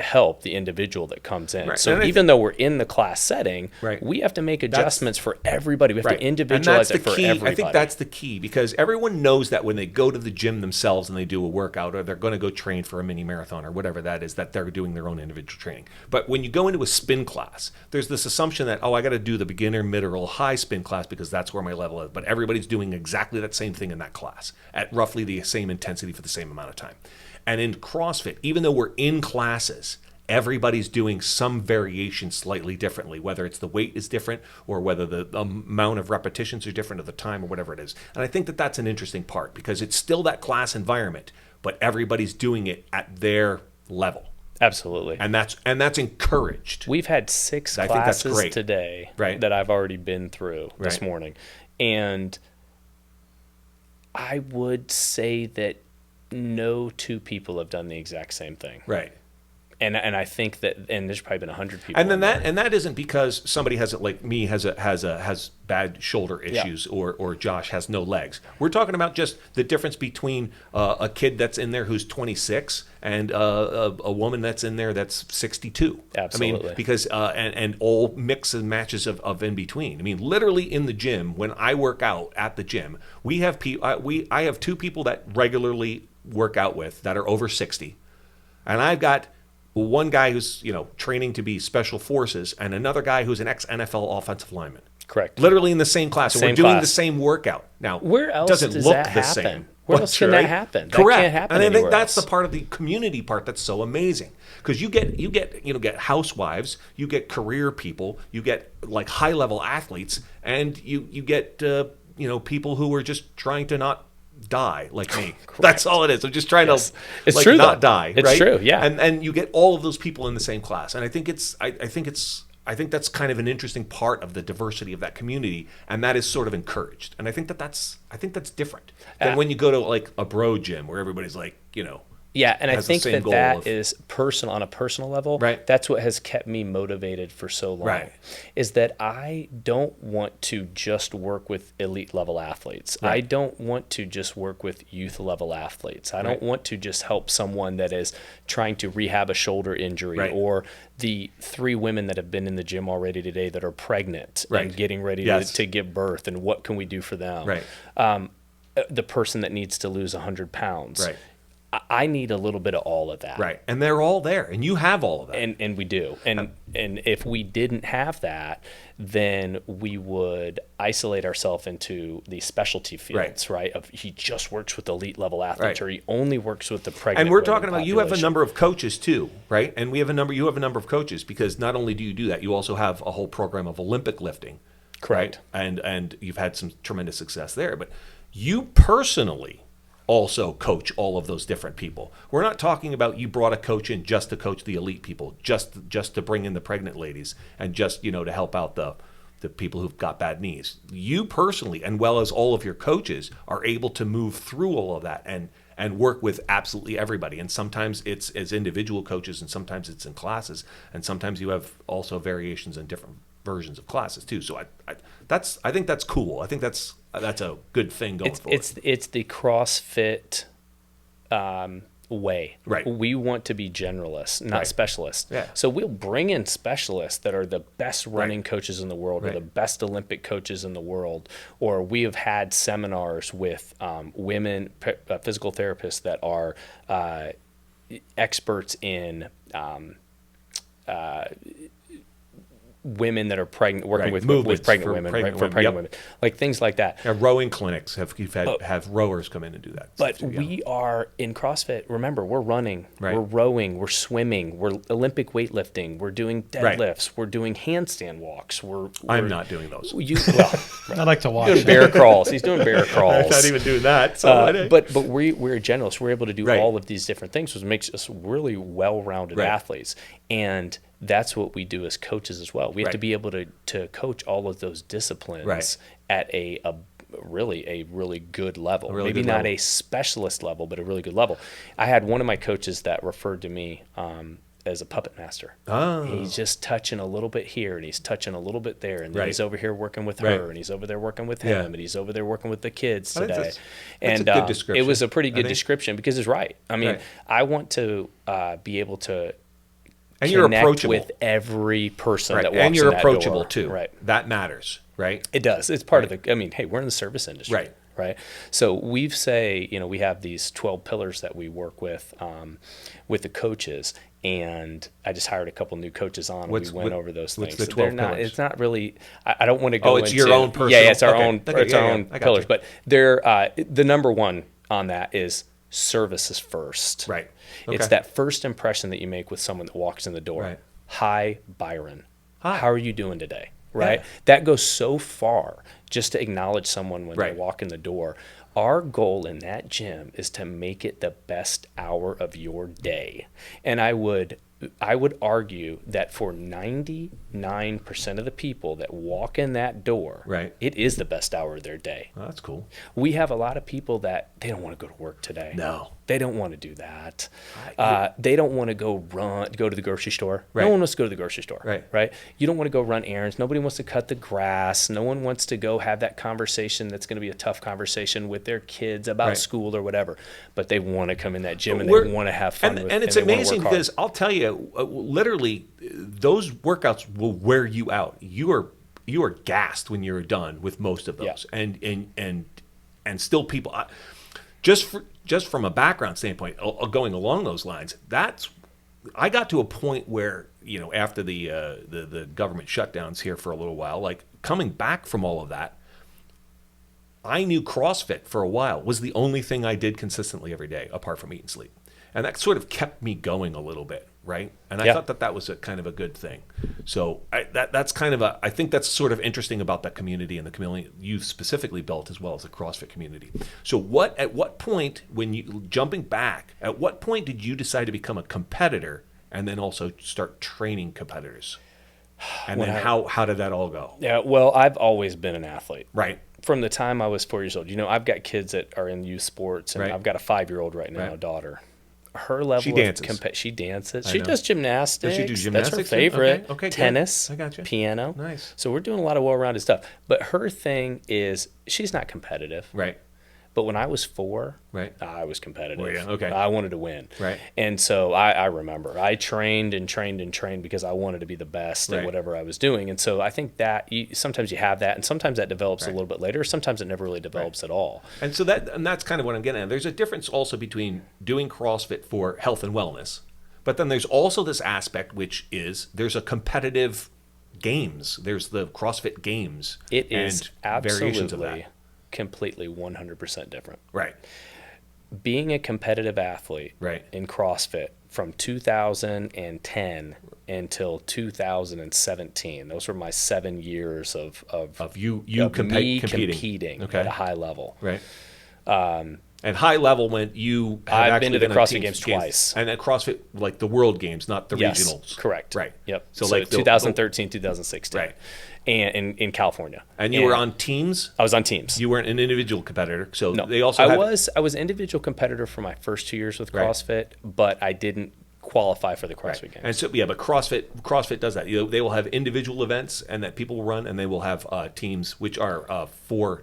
Speaker 1: help the individual that comes in.
Speaker 2: Right.
Speaker 1: So
Speaker 2: And
Speaker 1: even though we're in the class setting,
Speaker 2: Right.
Speaker 1: we have to make adjustments for everybody. We have to
Speaker 2: And
Speaker 1: individualize
Speaker 2: that's
Speaker 1: it
Speaker 2: the
Speaker 1: for
Speaker 2: key.
Speaker 1: everybody.
Speaker 2: I think that's the key because everyone knows that when they go to the gym themselves and they do a workout or they're going to go train for a mini marathon or whatever that is, that they're doing their own individual training. But when you go into a spin class, there's this assumption that, I got to do the beginner, middle, high spin class because that's where my level is. But everybody's doing exactly that same thing in that class at roughly the same intensity for the same amount of time. And in CrossFit, even though we're in classes, everybody's doing some variation slightly differently, whether it's the weight is different or whether the amount of repetitions are different at the time or whatever it is. And I think that that's an interesting part because it's still that class environment, but everybody's doing it at their level.
Speaker 1: Absolutely.
Speaker 2: And that's encouraged.
Speaker 1: We've had 6
Speaker 2: I think that's
Speaker 1: classes
Speaker 2: great.
Speaker 1: today
Speaker 2: Right.
Speaker 1: that I've already been through this
Speaker 2: Right.
Speaker 1: morning. And I would say that no 2 people have done the exact same thing.
Speaker 2: Right.
Speaker 1: And I think that, and there's probably been 100 people.
Speaker 2: And then
Speaker 1: in there.
Speaker 2: that isn't because somebody has it like me has bad shoulder issues or Josh has no legs. We're talking about just the difference between a kid that's in there who's 26 and a woman that's in there that's 62.
Speaker 1: Absolutely.
Speaker 2: I mean, because and all mix and matches of in between. I mean, literally in the gym when I work out at the gym, I have 2 people that regularly work out with that are over 60, and I've got one guy who's training to be special forces and another guy who's an ex-NFL offensive lineman.
Speaker 1: Correct.
Speaker 2: Literally in the same class. And we're doing the same workout. Now,
Speaker 1: where else
Speaker 2: doesn't
Speaker 1: does
Speaker 2: look
Speaker 1: that
Speaker 2: the
Speaker 1: happen?
Speaker 2: same.
Speaker 1: Where else can that happen?
Speaker 2: Correct.
Speaker 1: That can't happen
Speaker 2: and I think
Speaker 1: anywhere
Speaker 2: that's
Speaker 1: else.
Speaker 2: the part of the community part that's so amazing. Because you get housewives, you get career people, you get like high-level athletes, and you get people who are just trying to not die like me. That's all it is. I'm just trying to
Speaker 1: it's true,
Speaker 2: not
Speaker 1: though.
Speaker 2: die.
Speaker 1: It's
Speaker 2: right?
Speaker 1: true, yeah.
Speaker 2: And you get all of those people in the same class. And I think I think that's kind of an interesting part of the diversity of that community, and that is sort of encouraged. And I think that's different than when you go to like a bro gym where everybody's like,
Speaker 1: Yeah, and I
Speaker 2: has the
Speaker 1: think
Speaker 2: same goal
Speaker 1: that
Speaker 2: of-
Speaker 1: is personal on a personal level.
Speaker 2: Right.
Speaker 1: That's what has kept me motivated for so long.
Speaker 2: Right.
Speaker 1: Is that I don't want to just work with elite level athletes.
Speaker 2: Right.
Speaker 1: I don't want to just work with youth level athletes. I don't want to just help someone that is trying to rehab a shoulder injury
Speaker 2: Right.
Speaker 1: or the 3 women that have been in the gym already today that are pregnant
Speaker 2: Right.
Speaker 1: and getting ready
Speaker 2: Yes.
Speaker 1: to give birth, and what can we do for them?
Speaker 2: Right.
Speaker 1: The person that needs to lose 100 pounds.
Speaker 2: Right.
Speaker 1: I need a little bit of all of that.
Speaker 2: Right. And they're all there, and you have all of that.
Speaker 1: And we do. And if we didn't have that, then we would isolate ourselves into the specialty fields, right? Of he just works with elite level athletes,
Speaker 2: Right.
Speaker 1: or he only works with the pregnant.
Speaker 2: And we're
Speaker 1: women
Speaker 2: talking about you have a
Speaker 1: population.
Speaker 2: number of coaches too, right? And you have a number of coaches because not only do you do that, you also have a whole program of Olympic lifting.
Speaker 1: Correct.
Speaker 2: Right? And you've had some tremendous success there. But you personally also coach all of those different people. We're not talking about you brought a coach in just to coach the elite people, just to bring in the pregnant ladies, and just to help out the people who've got bad knees. You personally, and well as all of your coaches, are able to move through all of that and work with absolutely everybody. And sometimes it's as individual coaches, and sometimes it's in classes, and sometimes you have also variations in different versions of classes too. So I think that's cool. I think that's a good thing going forward.
Speaker 1: It's the CrossFit way.
Speaker 2: Right.
Speaker 1: We want to be generalists, not specialists.
Speaker 2: Yeah.
Speaker 1: So we'll bring in specialists that are the best running coaches in the world, or the best Olympic coaches in the world, or we have had seminars with women physical therapists that are experts in women that are pregnant, working with pregnant women, for pregnant women, like things like that.
Speaker 2: Yeah, rowing clinics have rowers come in and do that.
Speaker 1: But we are in CrossFit. Remember, we're running,
Speaker 2: right.
Speaker 1: we're rowing, we're swimming, we're Olympic weightlifting, we're doing deadlifts, we're doing handstand walks.
Speaker 2: I'm not doing those.
Speaker 3: I like to watch.
Speaker 1: Doing bear crawls. He's doing bear crawls.
Speaker 2: I'm not even doing that. So
Speaker 1: but we're generalists. We're able to do all of these different things, which makes us really well-rounded athletes. And that's what we do as coaches as well. We have to be able to coach all of those disciplines at a really good level. Maybe not a specialist level, but a really good level. I had one of my coaches that referred to me as a puppet master.
Speaker 2: Oh.
Speaker 1: He's just touching a little bit here, and he's touching a little bit there, and then he's over here working with her, and he's over there working with him, and he's over there working with the kids today.
Speaker 2: That's a good description.
Speaker 1: It was a pretty good description, because it's right. I mean, I want to be able to
Speaker 2: and you're approachable
Speaker 1: with every person that walks in that door.
Speaker 2: And you're approachable too.
Speaker 1: Right.
Speaker 2: That matters, right?
Speaker 1: It does. It's part of the, I mean, hey, we're in the service industry. Right. So we have these 12 pillars that we work with the coaches. And I just hired a couple new coaches on, and we went over those things.
Speaker 2: What's the 12 pillars?
Speaker 1: It's not really, I don't want to go into.
Speaker 2: It's your own personal.
Speaker 1: Yeah, it's our own pillars.
Speaker 2: You.
Speaker 1: But they're, the number one on that is service is first.
Speaker 2: Right.
Speaker 1: Okay. It's that first impression that you make with someone that walks in the door.
Speaker 2: Right.
Speaker 1: Hi, Byron.
Speaker 2: Hi.
Speaker 1: How are you doing today? Right?
Speaker 2: Yeah.
Speaker 1: That goes so far, just to acknowledge someone when they walk in the door. Our goal in that gym is to make it the best hour of your day. And I would argue that for 99% of the people that walk in that door, it is the best hour of their day.
Speaker 2: Oh, that's cool.
Speaker 1: We have a lot of people that they don't want to go to work today.
Speaker 2: No.
Speaker 1: They don't want to do that. They don't want to go to the grocery store.
Speaker 2: Right.
Speaker 1: No one wants to go to the grocery store.
Speaker 2: Right.
Speaker 1: You don't want to go run errands. Nobody wants to cut the grass. No one wants to go have that conversation that's going to be a tough conversation with their kids about school or whatever. But they want to come in that gym and they want to have fun with it.
Speaker 2: And it's amazing because I'll tell you, literally, those workouts will wear you out. You are gassed when you're done with most of those. And still people, just from a background standpoint, going along those lines, I got to a point where, after the government shutdowns here for a little while, like coming back from all of that, I knew CrossFit for a while was the only thing I did consistently every day, apart from eat and sleep. And that sort of kept me going a little bit, right? And I thought that was a kind of a good thing. So that's kind of I think that's sort of interesting about that community and the community you've specifically built, as well as the CrossFit community. So at what point, jumping back, at what point did you decide to become a competitor and then also start training competitors? And then how did that all go?
Speaker 1: Yeah, well, I've always been an athlete.
Speaker 2: Right.
Speaker 1: From the time I was 4 years old. I've got kids that are in youth sports, and I've got a 5-year-old right now, a daughter. Her level
Speaker 2: she dances.
Speaker 1: She dances. She does gymnastics.
Speaker 2: Does she do gymnastics?
Speaker 1: That's her favorite.
Speaker 2: Okay,
Speaker 1: tennis.
Speaker 2: I got you.
Speaker 1: Piano.
Speaker 2: Nice.
Speaker 1: So we're doing a lot of well-rounded stuff. But her thing is she's not competitive.
Speaker 2: Right.
Speaker 1: But when I was 4, I was competitive.
Speaker 2: Were you? Okay.
Speaker 1: I wanted to win.
Speaker 2: Right.
Speaker 1: And so I remember I trained because I wanted to be the best at whatever I was doing. And so I think that sometimes you have that, and sometimes that develops a little bit later. Sometimes it never really develops at all.
Speaker 2: And so that's kind of what I'm getting at. There's a difference also between doing CrossFit for health and wellness, but then there's also this aspect, which is there's a competitive games. There's the CrossFit games.
Speaker 1: It is
Speaker 2: variations of that.
Speaker 1: Absolutely, completely 100% different.
Speaker 2: Right.
Speaker 1: Being a competitive athlete in CrossFit from 2010 until 2017, those were my 7 years of
Speaker 2: you competing
Speaker 1: at a high level.
Speaker 2: Right. And high level meant you have
Speaker 1: I've
Speaker 2: actually
Speaker 1: been to the
Speaker 2: on
Speaker 1: CrossFit
Speaker 2: teams
Speaker 1: Games twice.
Speaker 2: And at CrossFit, like the World Games, not the
Speaker 1: Yes,
Speaker 2: regionals.
Speaker 1: correct.
Speaker 2: Right.
Speaker 1: Yep.
Speaker 2: So,
Speaker 1: So
Speaker 2: like
Speaker 1: 2013, 2016.
Speaker 2: Right.
Speaker 1: And in California.
Speaker 2: And you were on teams?
Speaker 1: I was on teams.
Speaker 2: You weren't an individual competitor. So
Speaker 1: No,
Speaker 2: they also
Speaker 1: I
Speaker 2: had,
Speaker 1: was an individual competitor for my first 2 years with
Speaker 2: Right.
Speaker 1: CrossFit, but I didn't qualify for the CrossFit Games.
Speaker 2: And so, yeah, but CrossFit does that. They will have individual events and that people will run, and they will have teams, which are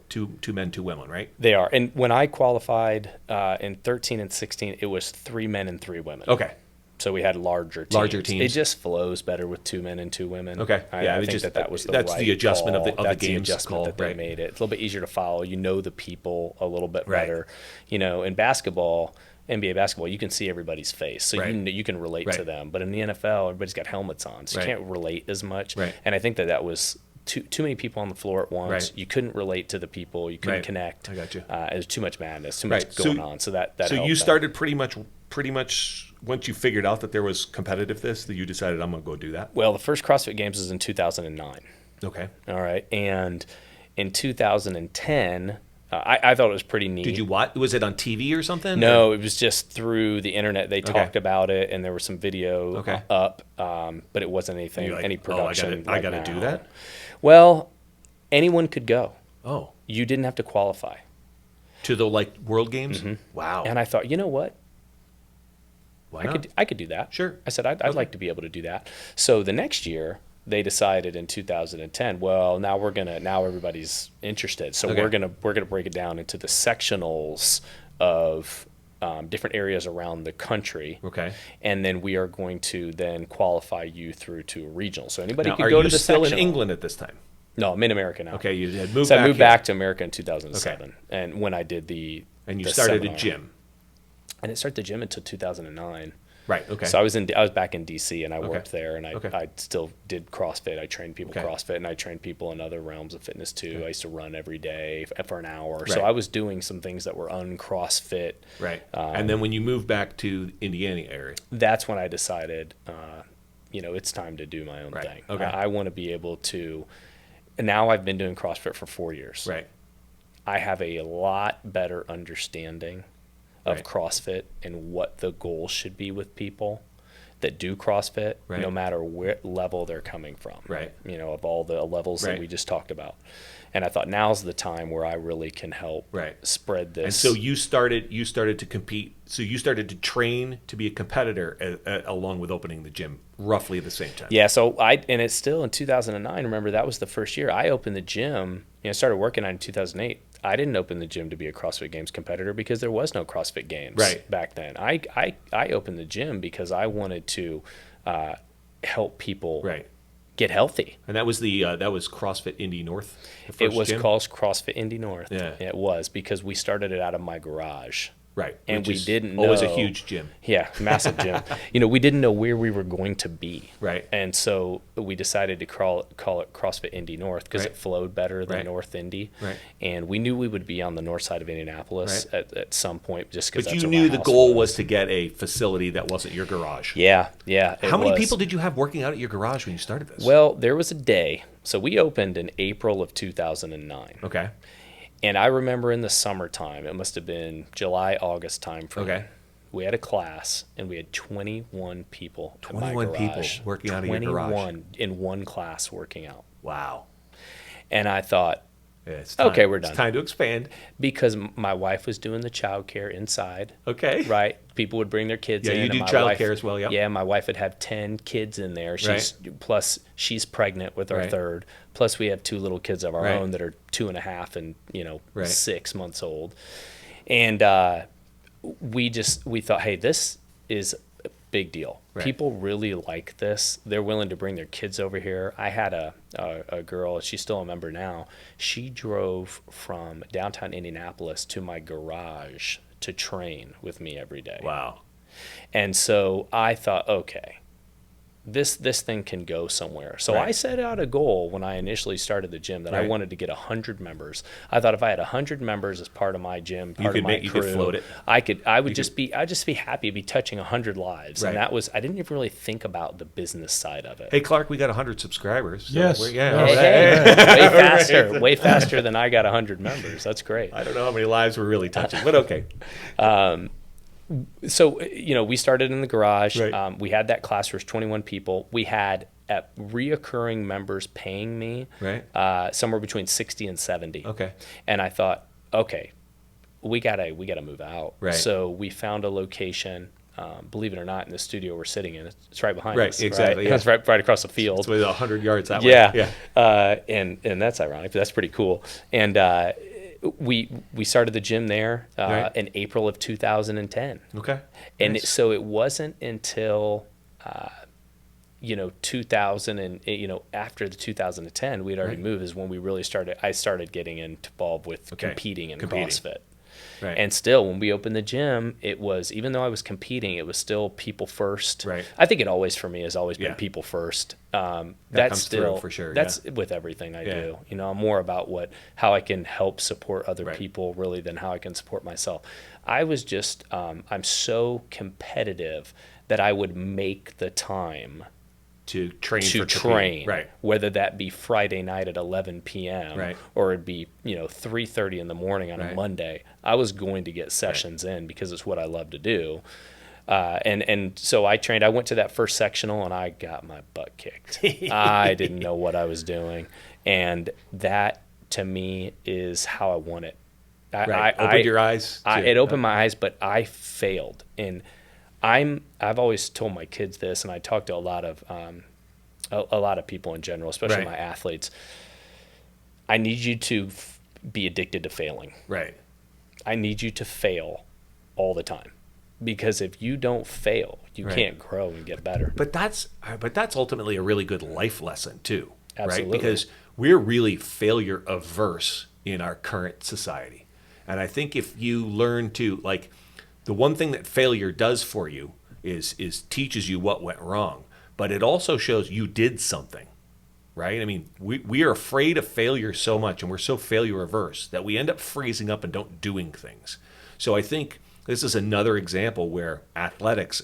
Speaker 2: two men, 2 women, right?
Speaker 1: They are. And when I qualified in 13 and 16, it was 3 men and 3 women.
Speaker 2: Okay.
Speaker 1: So we had larger teams.
Speaker 2: Larger teams.
Speaker 1: It just flows better with 2 men and 2 women.
Speaker 2: Okay.
Speaker 1: I think that was
Speaker 2: that's
Speaker 1: right
Speaker 2: the adjustment
Speaker 1: call.
Speaker 2: of the
Speaker 1: That's
Speaker 2: games
Speaker 1: the adjustment
Speaker 2: call,
Speaker 1: that they
Speaker 2: right.
Speaker 1: made it. It's a little bit easier to follow. You know the people a little bit
Speaker 2: Right.
Speaker 1: better. In basketball, NBA basketball, you can see everybody's face, so
Speaker 2: Right.
Speaker 1: you can relate to
Speaker 2: Right.
Speaker 1: them. But in the NFL, everybody's got helmets on, so
Speaker 2: Right.
Speaker 1: you can't relate as much.
Speaker 2: Right.
Speaker 1: And I think that was too many people on the floor at once.
Speaker 2: Right.
Speaker 1: You couldn't relate to the people. You couldn't
Speaker 2: Right.
Speaker 1: connect.
Speaker 2: I got you.
Speaker 1: It was too much madness, too
Speaker 2: Right.
Speaker 1: much going on. So that
Speaker 2: So
Speaker 1: helped
Speaker 2: you
Speaker 1: them.
Speaker 2: started pretty much once you figured out that there was competitiveness, that you decided, I'm going to go do that.
Speaker 1: Well, the first CrossFit Games was in 2009.
Speaker 2: Okay.
Speaker 1: All right. And in 2010, I thought it was pretty neat.
Speaker 2: Did you watch? Was it on TV or something?
Speaker 1: No, it was just through the internet. They talked about it, and there was some video up, but it wasn't anything,
Speaker 2: You're like,
Speaker 1: any production.
Speaker 2: I got to do that?
Speaker 1: Well, anyone could go.
Speaker 2: Oh.
Speaker 1: You didn't have to qualify.
Speaker 2: To the World Games? Wow.
Speaker 1: And I thought, you know what?
Speaker 2: Why not?
Speaker 1: I could do that.
Speaker 2: Sure.
Speaker 1: I said, I'd like to be able to do that. So the next year, they decided in 2010, well, now everybody's interested. So we're gonna break it down into the sectionals of different areas around the country.
Speaker 2: Okay.
Speaker 1: And then we are going to then qualify you through to a regional. So anybody
Speaker 2: Now,
Speaker 1: could
Speaker 2: are
Speaker 1: go
Speaker 2: you
Speaker 1: to the
Speaker 2: still in
Speaker 1: sectional.
Speaker 2: England at this time?
Speaker 1: No, I'm in America now.
Speaker 2: Okay, you had moved
Speaker 1: So
Speaker 2: back
Speaker 1: I moved
Speaker 2: here.
Speaker 1: back to America in 2007, and when I did
Speaker 2: And you
Speaker 1: the
Speaker 2: started
Speaker 1: seminar.
Speaker 2: a gym.
Speaker 1: I didn't start the gym until 2009.
Speaker 2: Right, okay.
Speaker 1: So I was back in DC, and I worked there, and
Speaker 2: Okay.
Speaker 1: I still did CrossFit. I trained people
Speaker 2: Okay.
Speaker 1: CrossFit, and I trained people in other realms of fitness too.
Speaker 2: Okay.
Speaker 1: I used to run every day for an hour.
Speaker 2: Right.
Speaker 1: So I was doing some things that were un-CrossFit.
Speaker 2: Right. And then when you moved back to Indiana area.
Speaker 1: That's when I decided, it's time to do my own
Speaker 2: Right.
Speaker 1: thing.
Speaker 2: Okay.
Speaker 1: I want to be able to. And now I've been doing CrossFit for 4 years.
Speaker 2: Right.
Speaker 1: I have a lot better understanding of
Speaker 2: Right.
Speaker 1: CrossFit and what the goal should be with people that do CrossFit,
Speaker 2: Right.
Speaker 1: no matter what level they're coming from.
Speaker 2: Right.
Speaker 1: Of all the levels
Speaker 2: Right.
Speaker 1: that we just talked about. And I thought now's the time where I really can help
Speaker 2: Right.
Speaker 1: spread this.
Speaker 2: And so you started to compete. So you started to train to be a competitor along with opening the gym roughly at the same time.
Speaker 1: Yeah, so and it's still in 2009. Remember, that was the first year I opened the gym. I started working on it in 2008. I didn't open the gym to be a CrossFit Games competitor because there was no CrossFit Games back then. I opened the gym because I wanted to help people get healthy.
Speaker 2: And that was CrossFit Indy North. The first
Speaker 1: It was
Speaker 2: gym?
Speaker 1: called CrossFit Indy North.
Speaker 2: Yeah.
Speaker 1: It was because we started it out of my garage.
Speaker 2: Right.
Speaker 1: And
Speaker 2: which
Speaker 1: we
Speaker 2: is
Speaker 1: didn't know.
Speaker 2: always a huge gym.
Speaker 1: Yeah, massive gym. We didn't know where we were going to be.
Speaker 2: Right.
Speaker 1: And so we decided to call it CrossFit Indy North because
Speaker 2: Right.
Speaker 1: it flowed better than
Speaker 2: Right.
Speaker 1: North Indy.
Speaker 2: Right.
Speaker 1: And we knew we would be on the north side of Indianapolis at some point just because
Speaker 2: But
Speaker 1: that's
Speaker 2: you
Speaker 1: where
Speaker 2: knew
Speaker 1: my
Speaker 2: the
Speaker 1: house
Speaker 2: goal was to get a facility that wasn't your garage.
Speaker 1: Yeah. It
Speaker 2: How many
Speaker 1: was.
Speaker 2: people did you have working out at your garage when you started this?
Speaker 1: Well, there was a day. So we opened in April of 2009.
Speaker 2: Okay.
Speaker 1: And I remember in the summertime, it must have been July, August time frame.
Speaker 2: Okay.
Speaker 1: We had a class, and we had 21 people.
Speaker 2: 21 people working out of your garage.
Speaker 1: 21 in one class working out.
Speaker 2: Wow.
Speaker 1: And I thought,
Speaker 2: Yeah, it's time.
Speaker 1: Okay, we're done.
Speaker 2: It's time to expand.
Speaker 1: because my wife was doing the childcare inside,
Speaker 2: Okay.
Speaker 1: right? People would bring their kids
Speaker 2: Yeah,
Speaker 1: in.
Speaker 2: you
Speaker 1: and
Speaker 2: do
Speaker 1: my
Speaker 2: childcare
Speaker 1: wife-
Speaker 2: as well, yep.
Speaker 1: Yeah, my wife would have 10 kids in there. Plus, she's pregnant with our
Speaker 2: Right.
Speaker 1: third. Plus, we have 2 little kids of our
Speaker 2: Right.
Speaker 1: own that are 2.5 and
Speaker 2: Right.
Speaker 1: 6 months old. And we thought, hey, this is a big deal.
Speaker 2: Right.
Speaker 1: People really like this. They're willing to bring their kids over here. I had a girl, she's still a member now. She drove from downtown Indianapolis to my garage to train with me every day.
Speaker 2: Wow.
Speaker 1: And so I thought, okay, this thing can go somewhere. So
Speaker 2: Right.
Speaker 1: I set out a goal when I initially started the gym that I
Speaker 2: Right.
Speaker 1: wanted to get 100 members. I thought if I had 100 members as part of my gym, part of my
Speaker 2: you
Speaker 1: crew,
Speaker 2: could float it.
Speaker 1: I'd just be happy to be touching 100 lives.
Speaker 2: Right.
Speaker 1: And that was, I didn't even really think about the business side of it.
Speaker 2: Hey, Clark, we got 100 subscribers. So
Speaker 3: Yes.
Speaker 2: yeah.
Speaker 1: Hey, way faster than I got 100 members. That's great.
Speaker 2: I don't know how many lives we're really touching, but okay.
Speaker 1: So, we started in the garage.
Speaker 2: Right.
Speaker 1: We had that class where 21 people. We had reoccurring members paying me
Speaker 2: Right.
Speaker 1: somewhere between 60 and 70.
Speaker 2: Okay.
Speaker 1: And I thought, okay, we gotta move out.
Speaker 2: Right.
Speaker 1: So we found a location. Believe it or not, in the studio we're sitting in, it's right behind
Speaker 2: Right,
Speaker 1: us.
Speaker 2: exactly,
Speaker 1: Right?
Speaker 2: yeah.
Speaker 1: It's right across the field.
Speaker 2: It's 100 yards that way.
Speaker 1: Yeah. And that's ironic, but that's pretty cool. And we started the gym there
Speaker 2: Right.
Speaker 1: in April of 2010.
Speaker 2: Okay.
Speaker 1: And
Speaker 2: Nice.
Speaker 1: so it wasn't until 2000 and after the 2010 we had already
Speaker 2: Right.
Speaker 1: moved is when we really I started getting involved with
Speaker 2: Okay.
Speaker 1: competing in
Speaker 2: Competing.
Speaker 1: CrossFit.
Speaker 2: Right.
Speaker 1: And still, when we opened the gym, it was, even though I was competing, it was still people first.
Speaker 2: Right.
Speaker 1: I think it always, for me, has always been
Speaker 2: Yeah.
Speaker 1: people first.
Speaker 2: That
Speaker 1: That's
Speaker 2: comes through
Speaker 1: still,
Speaker 2: for sure,
Speaker 1: that's with everything I
Speaker 2: Yeah.
Speaker 1: do. I'm more about how I can help support other
Speaker 2: Right.
Speaker 1: people really than how I can support myself. I was just, I'm so competitive that I would make the time
Speaker 2: to train
Speaker 1: to
Speaker 2: for
Speaker 1: train,
Speaker 2: Right.
Speaker 1: whether that be Friday night at 11 p.m.
Speaker 2: Right.
Speaker 1: or it'd be 3:30 in the morning on
Speaker 2: Right.
Speaker 1: a Monday. I was going to get sessions in because it's what I love to do. And so I trained. I went to that first sectional and I got my butt kicked. I didn't know what I was doing, and that to me is how I want it.
Speaker 2: Right. Opened your eyes.
Speaker 1: It opened my eyes, but I failed. And I've always told my kids this, and I talk to a lot of people in general, especially
Speaker 2: Right.
Speaker 1: my athletes. I need you to be addicted to failing.
Speaker 2: Right.
Speaker 1: I need you to fail all the time, because if you don't fail, you
Speaker 2: Right.
Speaker 1: can't grow and get better.
Speaker 2: But that's ultimately a really good life lesson too,
Speaker 1: Absolutely.
Speaker 2: right? Because we're really failure averse in our current society. And I think if you learn to, like, the one thing that failure does for you is teaches you what went wrong, but it also shows you did something, right? I mean, we are afraid of failure so much, and we're so failure averse that we end up freezing up and don't doing things. So I think this is another example where athletics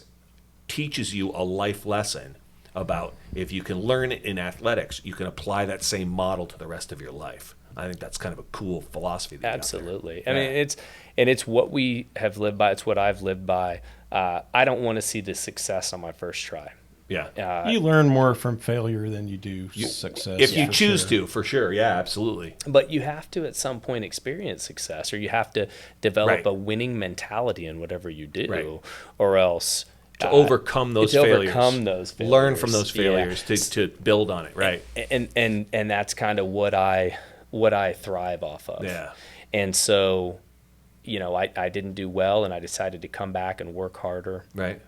Speaker 2: teaches you a life lesson about, if you can learn it in athletics, you can apply that same model to the rest of your life. I think that's kind of a cool philosophy. That
Speaker 1: Absolutely.
Speaker 2: You got there.
Speaker 1: I mean, it's what we have lived by. It's what I've lived by. I don't want to see the success on my first try.
Speaker 2: Yeah.
Speaker 3: You learn more from failure than you do success.
Speaker 2: If you
Speaker 3: for
Speaker 2: choose
Speaker 3: sure.
Speaker 2: to, for sure. Yeah, absolutely.
Speaker 1: But you have to at some point experience success, or you have to develop
Speaker 2: Right.
Speaker 1: a winning mentality in whatever you do,
Speaker 2: Right.
Speaker 1: or else
Speaker 2: To overcome those failures. Learn from those
Speaker 1: Yeah.
Speaker 2: failures to build on it. Right.
Speaker 1: And that's kind of what I thrive off of.
Speaker 2: Yeah.
Speaker 1: And so, I didn't do well, and I decided to come back and work harder.
Speaker 2: Right.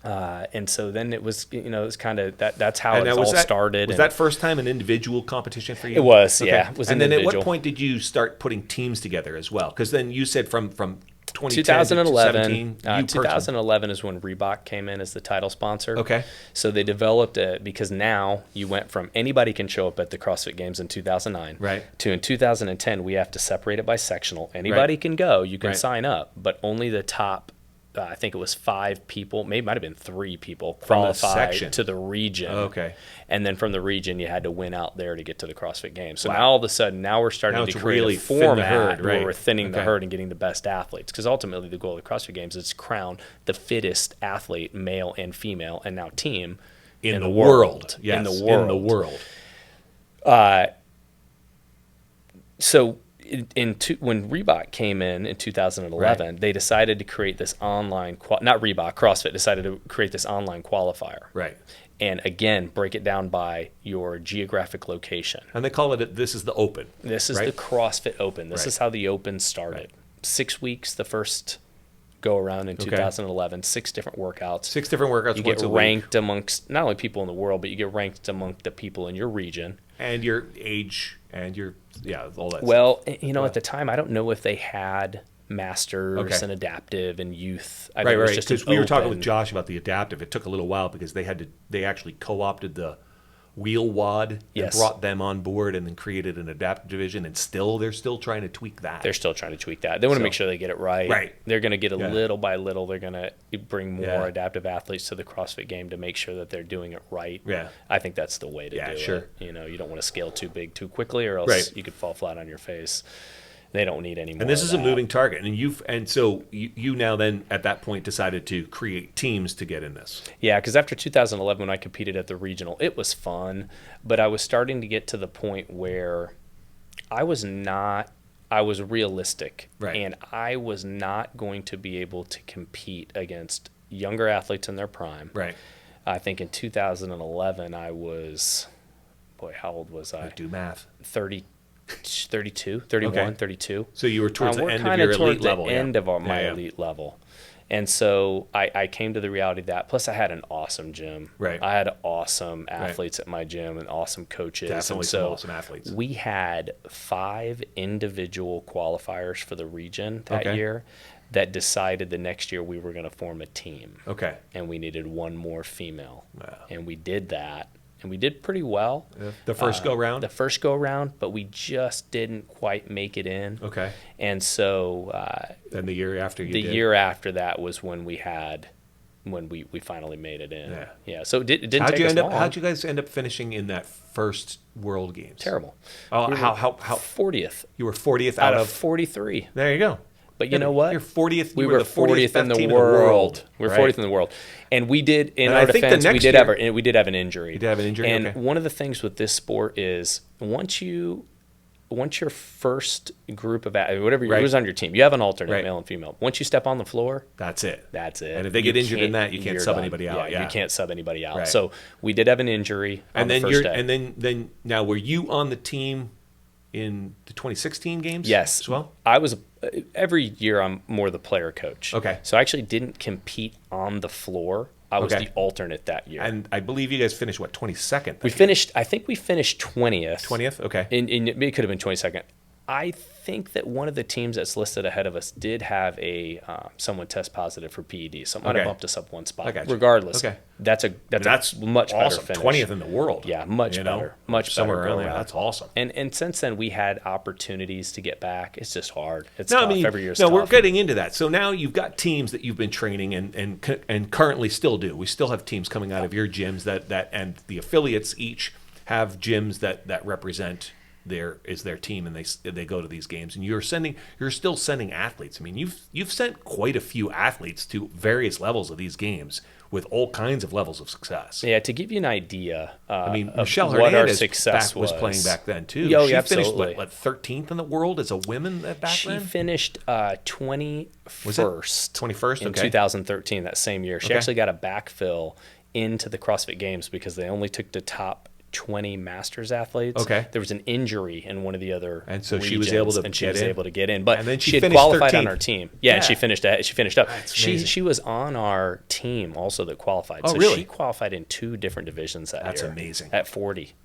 Speaker 1: And so then it was, it's kind of that's how
Speaker 2: And
Speaker 1: it
Speaker 2: now,
Speaker 1: all
Speaker 2: was that,
Speaker 1: started.
Speaker 2: Was
Speaker 1: and
Speaker 2: that first time an individual competition for you?
Speaker 1: It was, yeah. It was
Speaker 2: and then at what
Speaker 1: individual.
Speaker 2: point did you start putting teams together as well? Because then you said from 2010 to
Speaker 1: 2011.
Speaker 2: 17, you
Speaker 1: 2011 is when Reebok came in as the title sponsor.
Speaker 2: Okay.
Speaker 1: So they developed it because now you went from anybody can show up at the CrossFit Games in 2009
Speaker 2: Right.
Speaker 1: to in 2010 we have to separate it by sectional. Anybody can go, you can
Speaker 2: Right.
Speaker 1: sign up, but only the top. I think it was 5 people, maybe it might have been 3 people
Speaker 2: From the
Speaker 1: qualified
Speaker 2: section.
Speaker 1: to the region.
Speaker 2: Okay.
Speaker 1: And then from the region, you had to win out there to get to the CrossFit Games. So
Speaker 2: Wow.
Speaker 1: now all of a sudden, now we're starting
Speaker 2: Now
Speaker 1: to
Speaker 2: it's
Speaker 1: create
Speaker 2: really
Speaker 1: a
Speaker 2: thin the
Speaker 1: format
Speaker 2: herd,
Speaker 1: where
Speaker 2: right.
Speaker 1: we're thinning the
Speaker 2: Okay.
Speaker 1: herd and getting the best athletes. Because ultimately, the goal of the CrossFit Games is to crown the fittest athlete, male and female, and now team
Speaker 2: in the world. Yes,
Speaker 1: in the world.
Speaker 2: In the world.
Speaker 1: So when Reebok came in 2011, they decided to create this online, not Reebok, CrossFit decided to create this online qualifier.
Speaker 2: Right.
Speaker 1: And again, break it down by your geographic location.
Speaker 2: And they call it, this is the open.
Speaker 1: This is
Speaker 2: right?
Speaker 1: the CrossFit Open. This
Speaker 2: Right.
Speaker 1: is how the Open started.
Speaker 2: Right.
Speaker 1: 6 weeks, the first go around in 2011, 6 different workouts.
Speaker 2: 6 different workouts.
Speaker 1: You
Speaker 2: once
Speaker 1: get
Speaker 2: a week.
Speaker 1: ranked amongst not only people in the world, but you get ranked among the people in your region.
Speaker 2: And your age and your, all that
Speaker 1: Well, at the time, I don't know if they had masters and adaptive and youth.
Speaker 2: Right. Because we were talking with Josh about the adaptive. It took a little while because they actually co-opted the wheel wad and brought them on board and then created an adaptive division, and they're still trying to tweak that.
Speaker 1: They're still trying to tweak that. They want to make sure they get it right.
Speaker 2: Right.
Speaker 1: They're going to get little by little. They're going to bring more adaptive athletes to the CrossFit game to make sure that they're doing it right.
Speaker 2: Yeah.
Speaker 1: I think that's the way to do it. You don't want to scale too big too quickly, or else you could fall flat on your face. They don't need any more.
Speaker 2: And this is a moving target, and so you now then at that point decided to create teams to get in this.
Speaker 1: Yeah, because after 2011, when I competed at the regional, it was fun, but I was starting to get to the point where I was realistic, and I was not going to be able to compete against younger athletes in their prime.
Speaker 2: Right.
Speaker 1: I think in 2011, I was, how old was I?
Speaker 2: Do math.
Speaker 1: 32, 31, 32.
Speaker 2: So you were towards the end of your elite level.
Speaker 1: End of my elite level. And so I came to the reality of that. Plus, I had an awesome gym.
Speaker 2: Right.
Speaker 1: I had awesome athletes at my gym and awesome coaches.
Speaker 2: Definitely some awesome athletes.
Speaker 1: We had 5 individual qualifiers for the region that year that decided the next year we were going to form a team.
Speaker 2: Okay.
Speaker 1: And we needed one more female.
Speaker 2: Wow.
Speaker 1: And we did that. And we did pretty well.
Speaker 2: The first go-round?
Speaker 1: The first go-round, but we just didn't quite make it in.
Speaker 2: Okay.
Speaker 1: And so...
Speaker 2: then the year after
Speaker 1: year after that was when we finally made it in. Yeah. So it didn't take us long.
Speaker 2: How'd you guys end up finishing in that first World Games?
Speaker 1: Terrible.
Speaker 2: Oh, how
Speaker 1: 40th.
Speaker 2: You were 40th
Speaker 1: out of 43.
Speaker 2: There you go.
Speaker 1: But you know what?
Speaker 2: You're 40th.
Speaker 1: We were 40th in the world. We were 40th in the world, and we did. In our defense, we did have an injury.
Speaker 2: You did have an injury,
Speaker 1: and one of the things with this sport is once your first group of whatever who's on your team, you have an alternate male and female. Once you step on the floor,
Speaker 2: that's it.
Speaker 1: And
Speaker 2: if they get injured in that, you can't sub anybody out.
Speaker 1: You can't sub anybody out. So we did have an injury.
Speaker 2: And then now were you on the team in the 2016 games?
Speaker 1: Yes.
Speaker 2: As well?
Speaker 1: I was every year I'm more the player coach.
Speaker 2: Okay.
Speaker 1: So I actually didn't compete on the floor. I was the alternate that year.
Speaker 2: And I believe you guys finished 22nd?
Speaker 1: I think we finished 20th.
Speaker 2: 20th? Okay.
Speaker 1: And it could have been 22nd. I think that one of the teams that's listed ahead of us did have someone test positive for PED, so it might have bumped us up one spot. Regardless, that's much
Speaker 2: awesome.
Speaker 1: Better finish.
Speaker 2: 20th in the world.
Speaker 1: Yeah, much better.
Speaker 2: Somewhere around there. That's awesome.
Speaker 1: And since then we had opportunities to get back. It's just hard. It's tough. Every year's tough.
Speaker 2: We're getting into that. So now you've got teams that you've been training and currently still do. We still have teams coming out of your gyms that and the affiliates each have gyms that represent their team, and they go to these games, and you're still sending athletes. I mean, you've sent quite a few athletes to various levels of these games with all kinds of levels of success.
Speaker 1: Yeah, to give you an idea,
Speaker 2: Michelle
Speaker 1: what our
Speaker 2: Hernandez
Speaker 1: success
Speaker 2: was playing back then too.
Speaker 1: She
Speaker 2: absolutely. Finished 13th in the world as a woman back then.
Speaker 1: She finished 21st.
Speaker 2: 21st
Speaker 1: in 2013. That same year, she actually got a backfill into the CrossFit Games because they only took the top 20 masters athletes.
Speaker 2: Okay.
Speaker 1: There was an injury in one of the other
Speaker 2: and so
Speaker 1: regions,
Speaker 2: she was able to get in.
Speaker 1: But
Speaker 2: and then
Speaker 1: she had qualified 13th. On our team. Yeah, and she finished up. She was on our team also that qualified.
Speaker 2: Oh,
Speaker 1: so
Speaker 2: really?
Speaker 1: She qualified in 2 different divisions that year.
Speaker 2: That's amazing.
Speaker 1: At 40.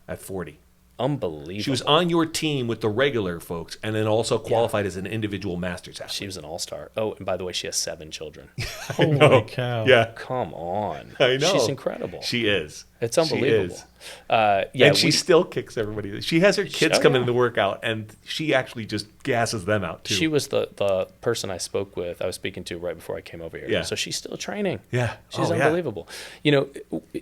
Speaker 1: Unbelievable.
Speaker 2: She was on your team with the regular folks and then also qualified as an individual masters athlete.
Speaker 1: She was an all-star. Oh, and by the way, she has 7 children.
Speaker 3: Holy cow.
Speaker 2: Yeah.
Speaker 1: Come on.
Speaker 2: I know.
Speaker 1: She's incredible.
Speaker 2: She is.
Speaker 1: It's unbelievable.
Speaker 2: And she still kicks everybody. She has her kids come in to work out, and she actually just gasses them out, too.
Speaker 1: She was the person I was speaking to right before I came over here.
Speaker 2: Yeah.
Speaker 1: So she's still training.
Speaker 2: Yeah.
Speaker 1: She's unbelievable. Yeah.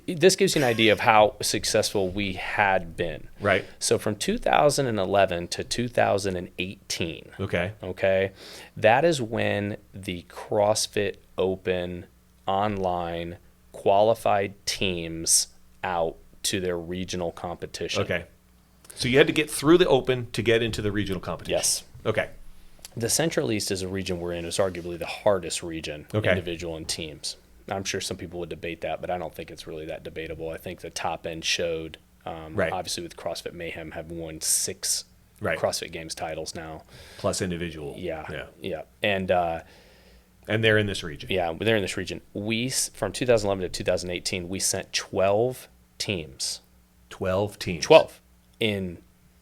Speaker 1: This gives you an idea of how successful we had been.
Speaker 2: Right.
Speaker 1: So from 2011 to 2018. Okay. That is when the CrossFit Open online qualified teams out to their regional competition.
Speaker 2: Okay. So you had to get through the Open to get into the regional competition.
Speaker 1: Yes.
Speaker 2: Okay.
Speaker 1: The Central East is a region we're in. It's arguably the hardest region, individual and teams. I'm sure some people would debate that, but I don't think it's really that debatable. I think the top end showed, obviously with CrossFit Mayhem, have won 6 CrossFit Games titles now.
Speaker 2: Plus individual.
Speaker 1: Yeah.
Speaker 2: And they're in this region.
Speaker 1: Yeah, they're in this region. From 2011 to 2018, we sent 12 teams.
Speaker 2: 12 teams.
Speaker 1: 12 in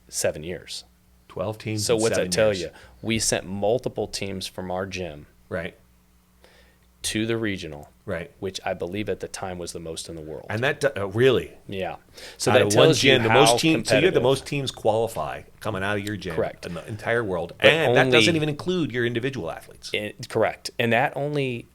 Speaker 1: 7 years.
Speaker 2: 12 teams.
Speaker 1: So
Speaker 2: in
Speaker 1: what's
Speaker 2: 7
Speaker 1: that tell
Speaker 2: years.
Speaker 1: you? We sent multiple teams from our gym
Speaker 2: Right.
Speaker 1: to the regional,
Speaker 2: Right.
Speaker 1: which I believe at the time was the most in the world.
Speaker 2: And that really.
Speaker 1: Yeah. So
Speaker 2: Out
Speaker 1: that
Speaker 2: of
Speaker 1: tells
Speaker 2: one gym,
Speaker 1: you
Speaker 2: the
Speaker 1: how
Speaker 2: most teams. So you have the
Speaker 1: competitive.
Speaker 2: most teams qualify coming out of your gym.
Speaker 1: Correct.
Speaker 2: In the entire world,
Speaker 1: But
Speaker 2: and that
Speaker 1: only-
Speaker 2: doesn't even include your individual athletes.
Speaker 1: Correct. And that only,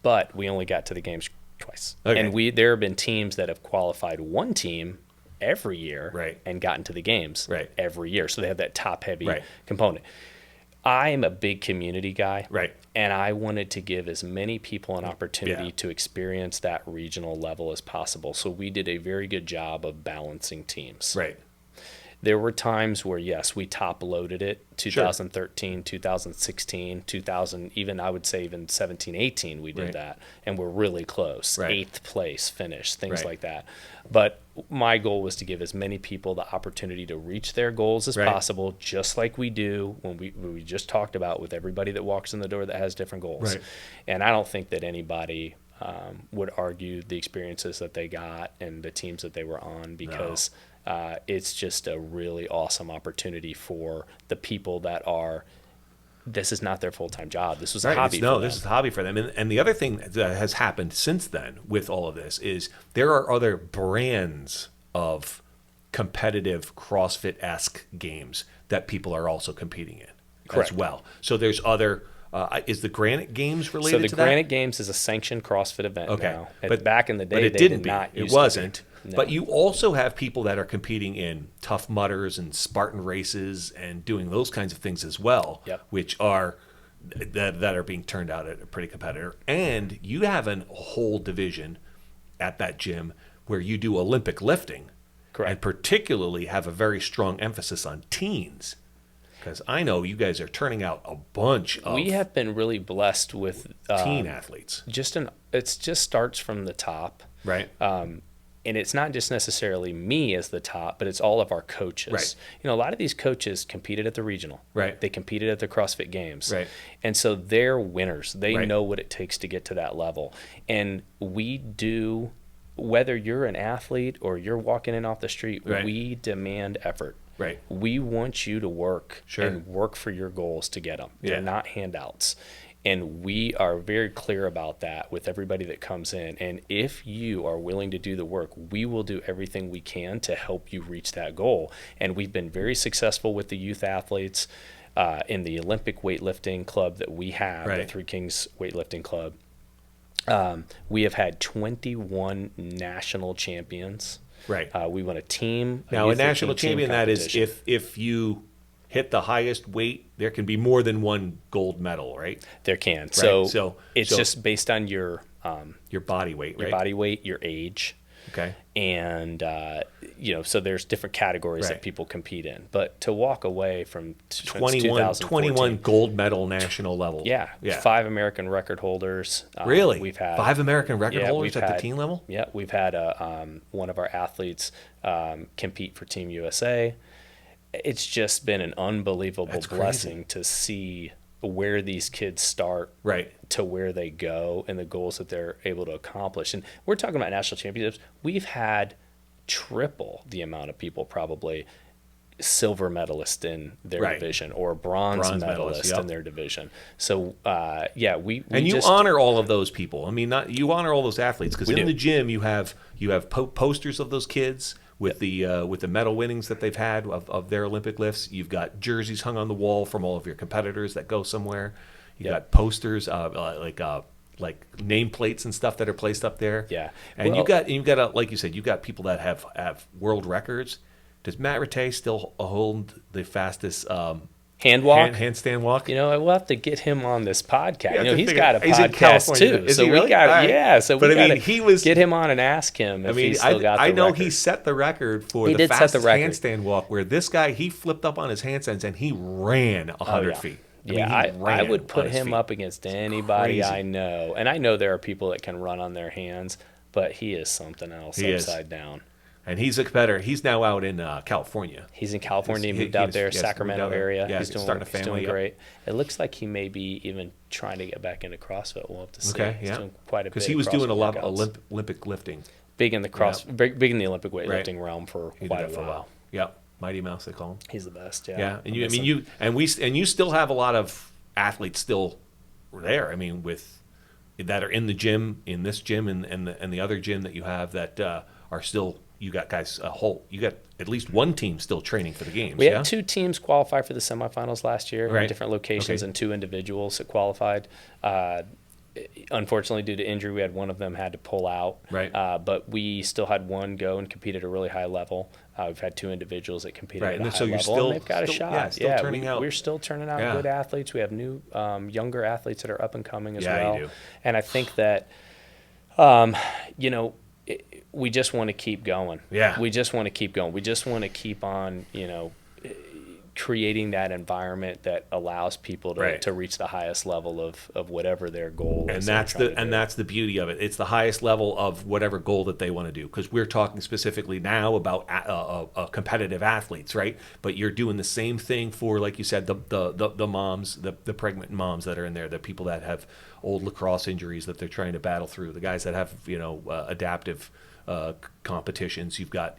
Speaker 1: but we only got to the games twice.
Speaker 2: Okay.
Speaker 1: And there have been teams that have qualified one team every year
Speaker 2: Right.
Speaker 1: and gotten to the games
Speaker 2: Right.
Speaker 1: every year. So they have that top heavy
Speaker 2: Right.
Speaker 1: component. I am a big community guy.
Speaker 2: Right.
Speaker 1: And I wanted to give as many people an opportunity
Speaker 2: Yeah.
Speaker 1: to experience that regional level as possible. So we did a very good job of balancing teams.
Speaker 2: Right.
Speaker 1: There were times where, yes, we top loaded it, 2013, 2016, 2000, even I would say even 17, 18, we did
Speaker 2: Right.
Speaker 1: that. And we're really close,
Speaker 2: Right.
Speaker 1: 8th place finish, things
Speaker 2: Right.
Speaker 1: like that. But my goal was to give as many people the opportunity to reach their goals as
Speaker 2: Right.
Speaker 1: possible, just like we do when we just talked about with everybody that walks in the door that has different goals.
Speaker 2: Right.
Speaker 1: And I don't think that anybody would argue the experiences that they got and the teams that they were on, because it's just a really awesome opportunity for the people that are, this is not their full-time job. This was a hobby for them.
Speaker 2: This is a hobby for them. And the other thing that has happened since then with all of this is there are other brands of competitive CrossFit-esque games that people are also competing in
Speaker 1: Correct.
Speaker 2: as well. So there's other. Is the Granite Games related
Speaker 1: So the
Speaker 2: to that?
Speaker 1: Granite Games is a sanctioned CrossFit event
Speaker 2: Okay.
Speaker 1: now.
Speaker 2: But
Speaker 1: Back in the day,
Speaker 2: but it
Speaker 1: they
Speaker 2: didn't
Speaker 1: did
Speaker 2: be.
Speaker 1: not
Speaker 2: It
Speaker 1: used to
Speaker 2: wasn't.
Speaker 1: be. No.
Speaker 2: But you also have people that are competing in Tough Mudders and Spartan races and doing those kinds of things as well,
Speaker 1: Yep.
Speaker 2: which are that are being turned out at a pretty competitor. And you have a whole division at that gym where you do Olympic lifting,
Speaker 1: Correct.
Speaker 2: and particularly have a very strong emphasis on teens. Because I know you guys are turning out a bunch of
Speaker 1: We have been really blessed with
Speaker 2: teen athletes,
Speaker 1: it just starts from the top.
Speaker 2: right?
Speaker 1: And it's not just necessarily me as the top, but it's all of our coaches.
Speaker 2: Right.
Speaker 1: You know, a lot of these coaches competed at the regional.
Speaker 2: Right.
Speaker 1: They competed at the CrossFit Games.
Speaker 2: Right.
Speaker 1: And so they're winners. They
Speaker 2: Right.
Speaker 1: know what it takes to get to that level. And we do, whether you're an athlete or you're walking in off the street,
Speaker 2: Right.
Speaker 1: we demand effort.
Speaker 2: Right.
Speaker 1: We want you to work
Speaker 2: Sure.
Speaker 1: and work for your goals to get them.
Speaker 2: Yeah.
Speaker 1: They're not handouts. And we are very clear about that with everybody that comes in. And if you are willing to do the work, we will do everything we can to help you reach that goal. And we've been very successful with the youth athletes in the Olympic weightlifting club that we have, the
Speaker 2: Right.
Speaker 1: Three Kings weightlifting club. We have had 21 national champions.
Speaker 2: Right.
Speaker 1: We won a team.
Speaker 2: Now, a
Speaker 1: youth
Speaker 2: national
Speaker 1: 15 team
Speaker 2: champion, that is,
Speaker 1: competition.
Speaker 2: if you hit the highest weight, there can be more than one gold medal, right?
Speaker 1: There can. So,
Speaker 2: So-
Speaker 1: it's
Speaker 2: so-
Speaker 1: just based on your
Speaker 2: Your body weight, right?
Speaker 1: body weight, your age,
Speaker 2: Okay.
Speaker 1: and so there's different categories
Speaker 2: Right.
Speaker 1: that people compete in. But to walk away from
Speaker 2: 21 gold medal national level.
Speaker 1: yeah,
Speaker 2: Yeah.
Speaker 1: 5 American record holders.
Speaker 2: Really?
Speaker 1: We've had
Speaker 2: 5 American record
Speaker 1: yeah,
Speaker 2: holders
Speaker 1: we've
Speaker 2: at
Speaker 1: had-
Speaker 2: the teen level?
Speaker 1: Yeah, we've had one of our athletes compete for Team USA. It's just been an unbelievable
Speaker 2: That's crazy.
Speaker 1: blessing to see where these kids start
Speaker 2: Right.
Speaker 1: to where they go and the goals that they're able to accomplish. And we're talking about national championships. We've had triple the amount of people probably silver medalist in their
Speaker 2: Right.
Speaker 1: division or bronze medalist
Speaker 2: yep.
Speaker 1: in their division. So, we
Speaker 2: And you
Speaker 1: just,
Speaker 2: honor all of those people. I mean, you honor all those athletes because
Speaker 1: We
Speaker 2: in
Speaker 1: do.
Speaker 2: the gym you have posters of those kids with the medal winnings that they've had of their Olympic lifts. You've got jerseys hung on the wall from all of your competitors that go somewhere. You
Speaker 1: Yep.
Speaker 2: got posters like nameplates and stuff that are placed up there.
Speaker 1: Yeah.
Speaker 2: And
Speaker 1: Well-
Speaker 2: you've got like you said, you've got people that have world records. Does Matt Rattay still hold the fastest
Speaker 1: hand walk.
Speaker 2: handstand walk?
Speaker 1: We'll have to get him on this podcast.
Speaker 2: Yeah, to
Speaker 1: he's
Speaker 2: figure-
Speaker 1: got a
Speaker 2: he's in
Speaker 1: podcast
Speaker 2: California.
Speaker 1: too.
Speaker 2: Is
Speaker 1: So
Speaker 2: he
Speaker 1: we
Speaker 2: really?
Speaker 1: got
Speaker 2: All right.
Speaker 1: so
Speaker 2: But
Speaker 1: we
Speaker 2: I mean,
Speaker 1: gotta
Speaker 2: he was-
Speaker 1: get him on and ask him if he's still got the
Speaker 2: I know
Speaker 1: record.
Speaker 2: he set the record for
Speaker 1: He
Speaker 2: the
Speaker 1: did set the
Speaker 2: fastest
Speaker 1: record.
Speaker 2: handstand walk where this guy, he flipped up on his handstands and he ran 100 feet.
Speaker 1: I
Speaker 2: ran
Speaker 1: would
Speaker 2: on
Speaker 1: put
Speaker 2: his
Speaker 1: him
Speaker 2: feet.
Speaker 1: up against anybody
Speaker 2: crazy.
Speaker 1: I know. And I know there are people that can run on their hands, but he is something else
Speaker 2: He is.
Speaker 1: upside down.
Speaker 2: And he's a competitor. He's now out in California.
Speaker 1: He's in California. He
Speaker 2: He
Speaker 1: moved out
Speaker 2: was-
Speaker 1: there,
Speaker 2: yes, moved
Speaker 1: Sacramento
Speaker 2: out there.
Speaker 1: area.
Speaker 2: Yeah,
Speaker 1: he's doing,
Speaker 2: starting a
Speaker 1: he's
Speaker 2: family,
Speaker 1: doing
Speaker 2: yep.
Speaker 1: great. It looks like he may be even trying to get back into CrossFit. We'll have to see.
Speaker 2: Okay,
Speaker 1: He's
Speaker 2: yeah.
Speaker 1: doing quite a bit.
Speaker 2: Because he was doing a
Speaker 1: CrossFit
Speaker 2: lot of
Speaker 1: workouts.
Speaker 2: Olympic lifting.
Speaker 1: Big in the big in the Olympic weightlifting realm for
Speaker 2: He did
Speaker 1: quite a
Speaker 2: that for
Speaker 1: while.
Speaker 2: Yep. Mighty Mouse, they call him.
Speaker 1: He's the best. Yeah.
Speaker 2: Yeah, and you still have a lot of athletes still there. I mean, that are in the gym, in this gym, and the other gym that you have that are still. You got guys you got at least one team still training for the games.
Speaker 1: We had 2 teams qualify for the semifinals last year in different locations, and 2 individuals that qualified. Unfortunately, due to injury, we had one of them had to pull out.
Speaker 2: Right.
Speaker 1: But we still had one go and compete at a really high level. We've had 2 individuals that competed at a high level, and they've got a shot. We're still turning out good athletes. We have new, younger athletes that are up and coming as well.
Speaker 2: You do.
Speaker 1: And I think that, we just want to keep going.
Speaker 2: Yeah.
Speaker 1: We just want to keep going. We just want to keep on, creating that environment that allows people to reach the highest level of whatever their goal is.
Speaker 2: And that's the beauty of it. It's the highest level of whatever goal that they want to do. Because we're talking specifically now about competitive athletes, right? But you're doing the same thing for, like you said, the moms, the pregnant moms that are in there, the people that have old lacrosse injuries that they're trying to battle through, the guys that have adaptive competitions. You've got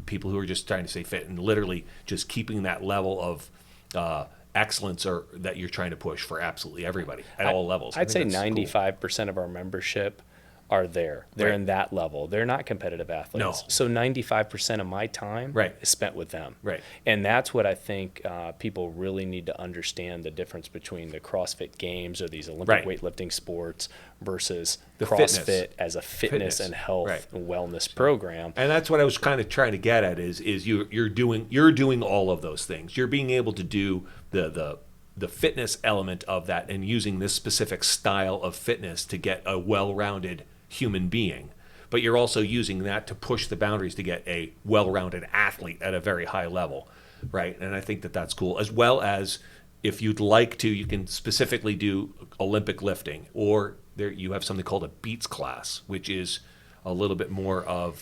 Speaker 2: people who are just trying to stay fit and literally just keeping that level of excellence that you're trying to push for absolutely everybody at all levels.
Speaker 1: I'd say 95% of our membership are there. They're in that level. They're not competitive athletes.
Speaker 2: No.
Speaker 1: So 95% of my time is spent with them.
Speaker 2: Right.
Speaker 1: And that's what I think people really need to understand, the difference between the CrossFit Games or these Olympic weightlifting sports versus
Speaker 2: the
Speaker 1: CrossFit
Speaker 2: fitness.
Speaker 1: As a fitness and health and wellness program.
Speaker 2: And that's what I was kind of trying to get at is you're doing all of those things. You're being able to do the fitness element of that and using this specific style of fitness to get a well-rounded human being, but you're also using that to push the boundaries to get a well-rounded athlete at a very high level, right? And I think that that's cool, as well as if you'd like to, you can specifically do Olympic lifting, or there you have something called a beats class, which is a little bit more of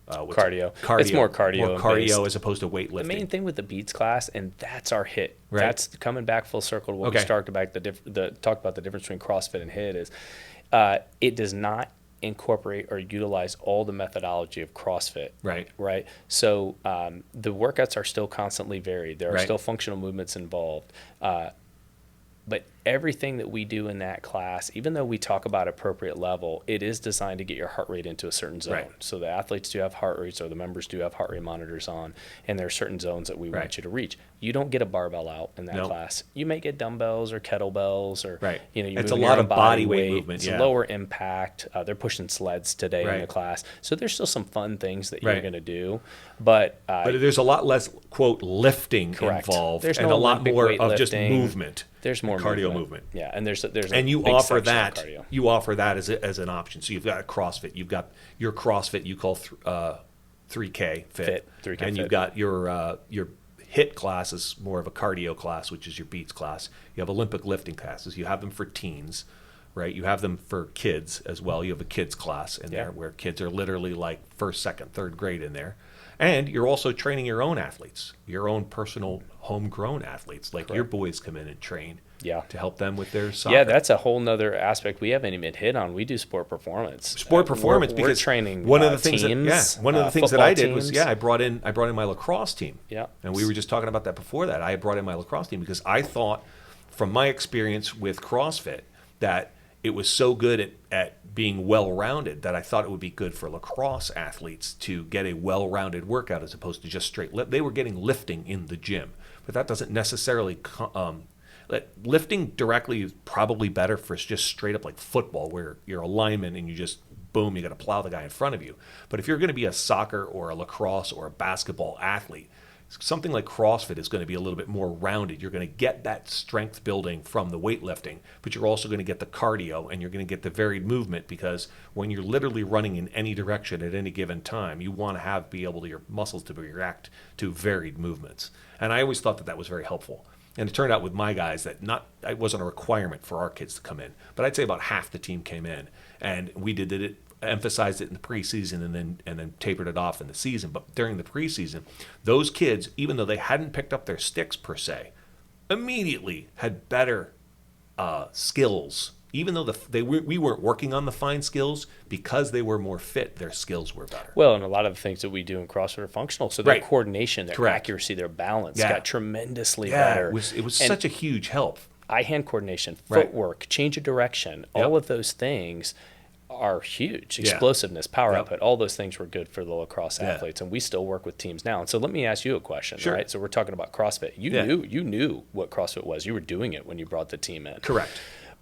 Speaker 1: cardio. It's more cardio
Speaker 2: as opposed to weightlifting.
Speaker 1: The main thing with the beats class, and that's our hit.
Speaker 2: Right.
Speaker 1: That's coming back full circle to what we talked about. Talk about the difference between CrossFit and Hit is. It does not incorporate or utilize all the methodology of CrossFit. Right. So the workouts are still constantly varied. There are still functional movements involved. But everything that we do in that class, even though we talk about appropriate level, it is designed to get your heart rate into a certain zone.
Speaker 2: Right.
Speaker 1: So the athletes do have heart rates, or the members do have heart rate monitors on, and there are certain zones that we want you to reach. You don't get a barbell out in that class. You may get dumbbells or kettlebells, or
Speaker 2: it's a lot of body weight movement.
Speaker 1: It's lower impact. They're pushing sleds today in the class, so there's still some fun things that you're going to do, but
Speaker 2: there's a lot less quote lifting involved,
Speaker 1: there's
Speaker 2: and
Speaker 1: no
Speaker 2: a lot
Speaker 1: Olympic
Speaker 2: more of just movement.
Speaker 1: There's more
Speaker 2: cardio movement.
Speaker 1: Yeah, and there's
Speaker 2: and you offer that. You offer that as an option. So you've got CrossFit. You've got your CrossFit. You call 3K fit.
Speaker 1: 3K
Speaker 2: and
Speaker 1: fit.
Speaker 2: you've got your HIT class is more of a cardio class, which is your beats class. You have Olympic lifting classes. You have them for teens, right? You have them for kids as well. You have a kids class in there where kids are literally like first, second, third grade in there. And you're also training your own athletes, your own personal homegrown athletes, like your boys come in and train to help them with their soccer.
Speaker 1: Yeah, that's a whole nother aspect we haven't even hit on. We do sport performance.
Speaker 2: Because
Speaker 1: we're training
Speaker 2: one of the things
Speaker 1: teams,
Speaker 2: one of the things that I did
Speaker 1: teams.
Speaker 2: was I brought in my lacrosse team.
Speaker 1: Yeah.
Speaker 2: And we were just talking about that before that. I brought in my lacrosse team because I thought, from my experience with CrossFit, that it was so good at being well-rounded that I thought it would be good for lacrosse athletes to get a well-rounded workout as opposed to just straight lift. They were getting lifting in the gym, but that doesn't necessarily lifting directly is probably better for just straight up like football, where you're a lineman and you just boom, you got to plow the guy in front of you. But if you're going to be a soccer or a lacrosse or a basketball athlete, something like CrossFit is going to be a little bit more rounded. You're going to get that strength building from the weightlifting, but you're also going to get the cardio and you're going to get the varied movement, because when you're literally running in any direction at any given time, you want to be able to your muscles to react to varied movements. And I always thought that was very helpful. And it turned out with my guys that it wasn't a requirement for our kids to come in, but I'd say about half the team came in, and we did it. Emphasized it in the preseason and then tapered it off in the season. But during the preseason, those kids, even though they hadn't picked up their sticks per se, immediately had better skills even though we weren't working on the fine skills, because they were more fit, their skills were better.
Speaker 1: Well, and a lot of the things that we do in CrossFit are functional, so their
Speaker 2: Right.
Speaker 1: coordination, their
Speaker 2: Correct.
Speaker 1: accuracy, their balance
Speaker 2: Yeah.
Speaker 1: got tremendously
Speaker 2: Yeah,
Speaker 1: better.
Speaker 2: it was
Speaker 1: And
Speaker 2: such a huge help.
Speaker 1: eye-hand coordination,
Speaker 2: Right.
Speaker 1: footwork, change of direction,
Speaker 2: Yep.
Speaker 1: all of those things are huge.
Speaker 2: Yeah.
Speaker 1: Explosiveness, power
Speaker 2: Yep.
Speaker 1: output, all those things were good for the lacrosse
Speaker 2: Yeah.
Speaker 1: athletes, and we still work with teams now. And so let me ask you a question,
Speaker 2: Sure.
Speaker 1: right? So we're talking about CrossFit. You
Speaker 2: Yeah.
Speaker 1: knew what CrossFit was. You were doing it when you brought the team in.
Speaker 2: Correct.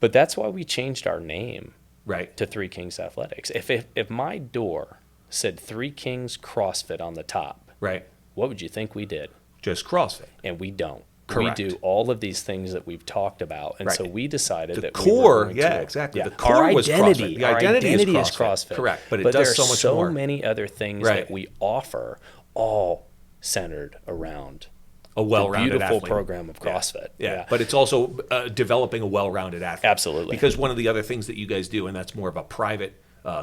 Speaker 1: But that's why we changed our name
Speaker 2: Right.
Speaker 1: to Three Kings Athletics. If my door said Three Kings CrossFit on the top,
Speaker 2: Right.
Speaker 1: what would you think we did?
Speaker 2: Just CrossFit.
Speaker 1: And we don't.
Speaker 2: Correct.
Speaker 1: We do all of these things that we've talked about, and
Speaker 2: Right.
Speaker 1: so we decided
Speaker 2: The
Speaker 1: that
Speaker 2: core,
Speaker 1: we were going
Speaker 2: yeah,
Speaker 1: to,
Speaker 2: exactly.
Speaker 1: Yeah,
Speaker 2: The core
Speaker 1: our
Speaker 2: was
Speaker 1: identity,
Speaker 2: CrossFit. The
Speaker 1: our
Speaker 2: identity is
Speaker 1: identity is
Speaker 2: CrossFit.
Speaker 1: CrossFit.
Speaker 2: Correct, but it
Speaker 1: there
Speaker 2: does
Speaker 1: are
Speaker 2: so much
Speaker 1: so
Speaker 2: more.
Speaker 1: many other things
Speaker 2: Right.
Speaker 1: that we offer, all centered around
Speaker 2: A well-rounded
Speaker 1: the beautiful
Speaker 2: athlete.
Speaker 1: program of CrossFit.
Speaker 2: Yeah. But it's also developing a well-rounded athlete.
Speaker 1: Absolutely.
Speaker 2: Because one of the other things that you guys do, and that's more of a private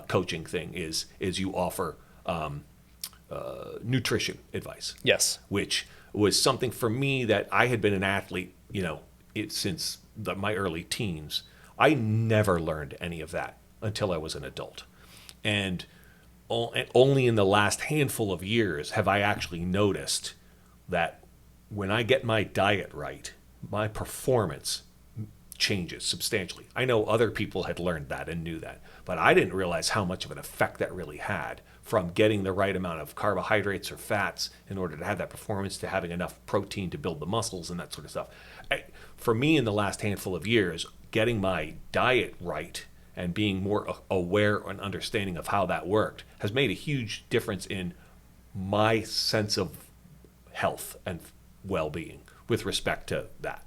Speaker 2: coaching thing, is you offer nutrition advice.
Speaker 1: Yes.
Speaker 2: Which was something for me that I had been an athlete, since my early teens. I never learned any of that until I was an adult. And only in the last handful of years have I actually noticed that when I get my diet right, my performance changes substantially. I know other people had learned that and knew that, but I didn't realize how much of an effect that really had, from getting the right amount of carbohydrates or fats in order to have that performance, to having enough protein to build the muscles and that sort of stuff. For me, in the last handful of years, getting my diet right and being more aware and understanding of how that worked has made a huge difference in my sense of health and well-being with respect to that.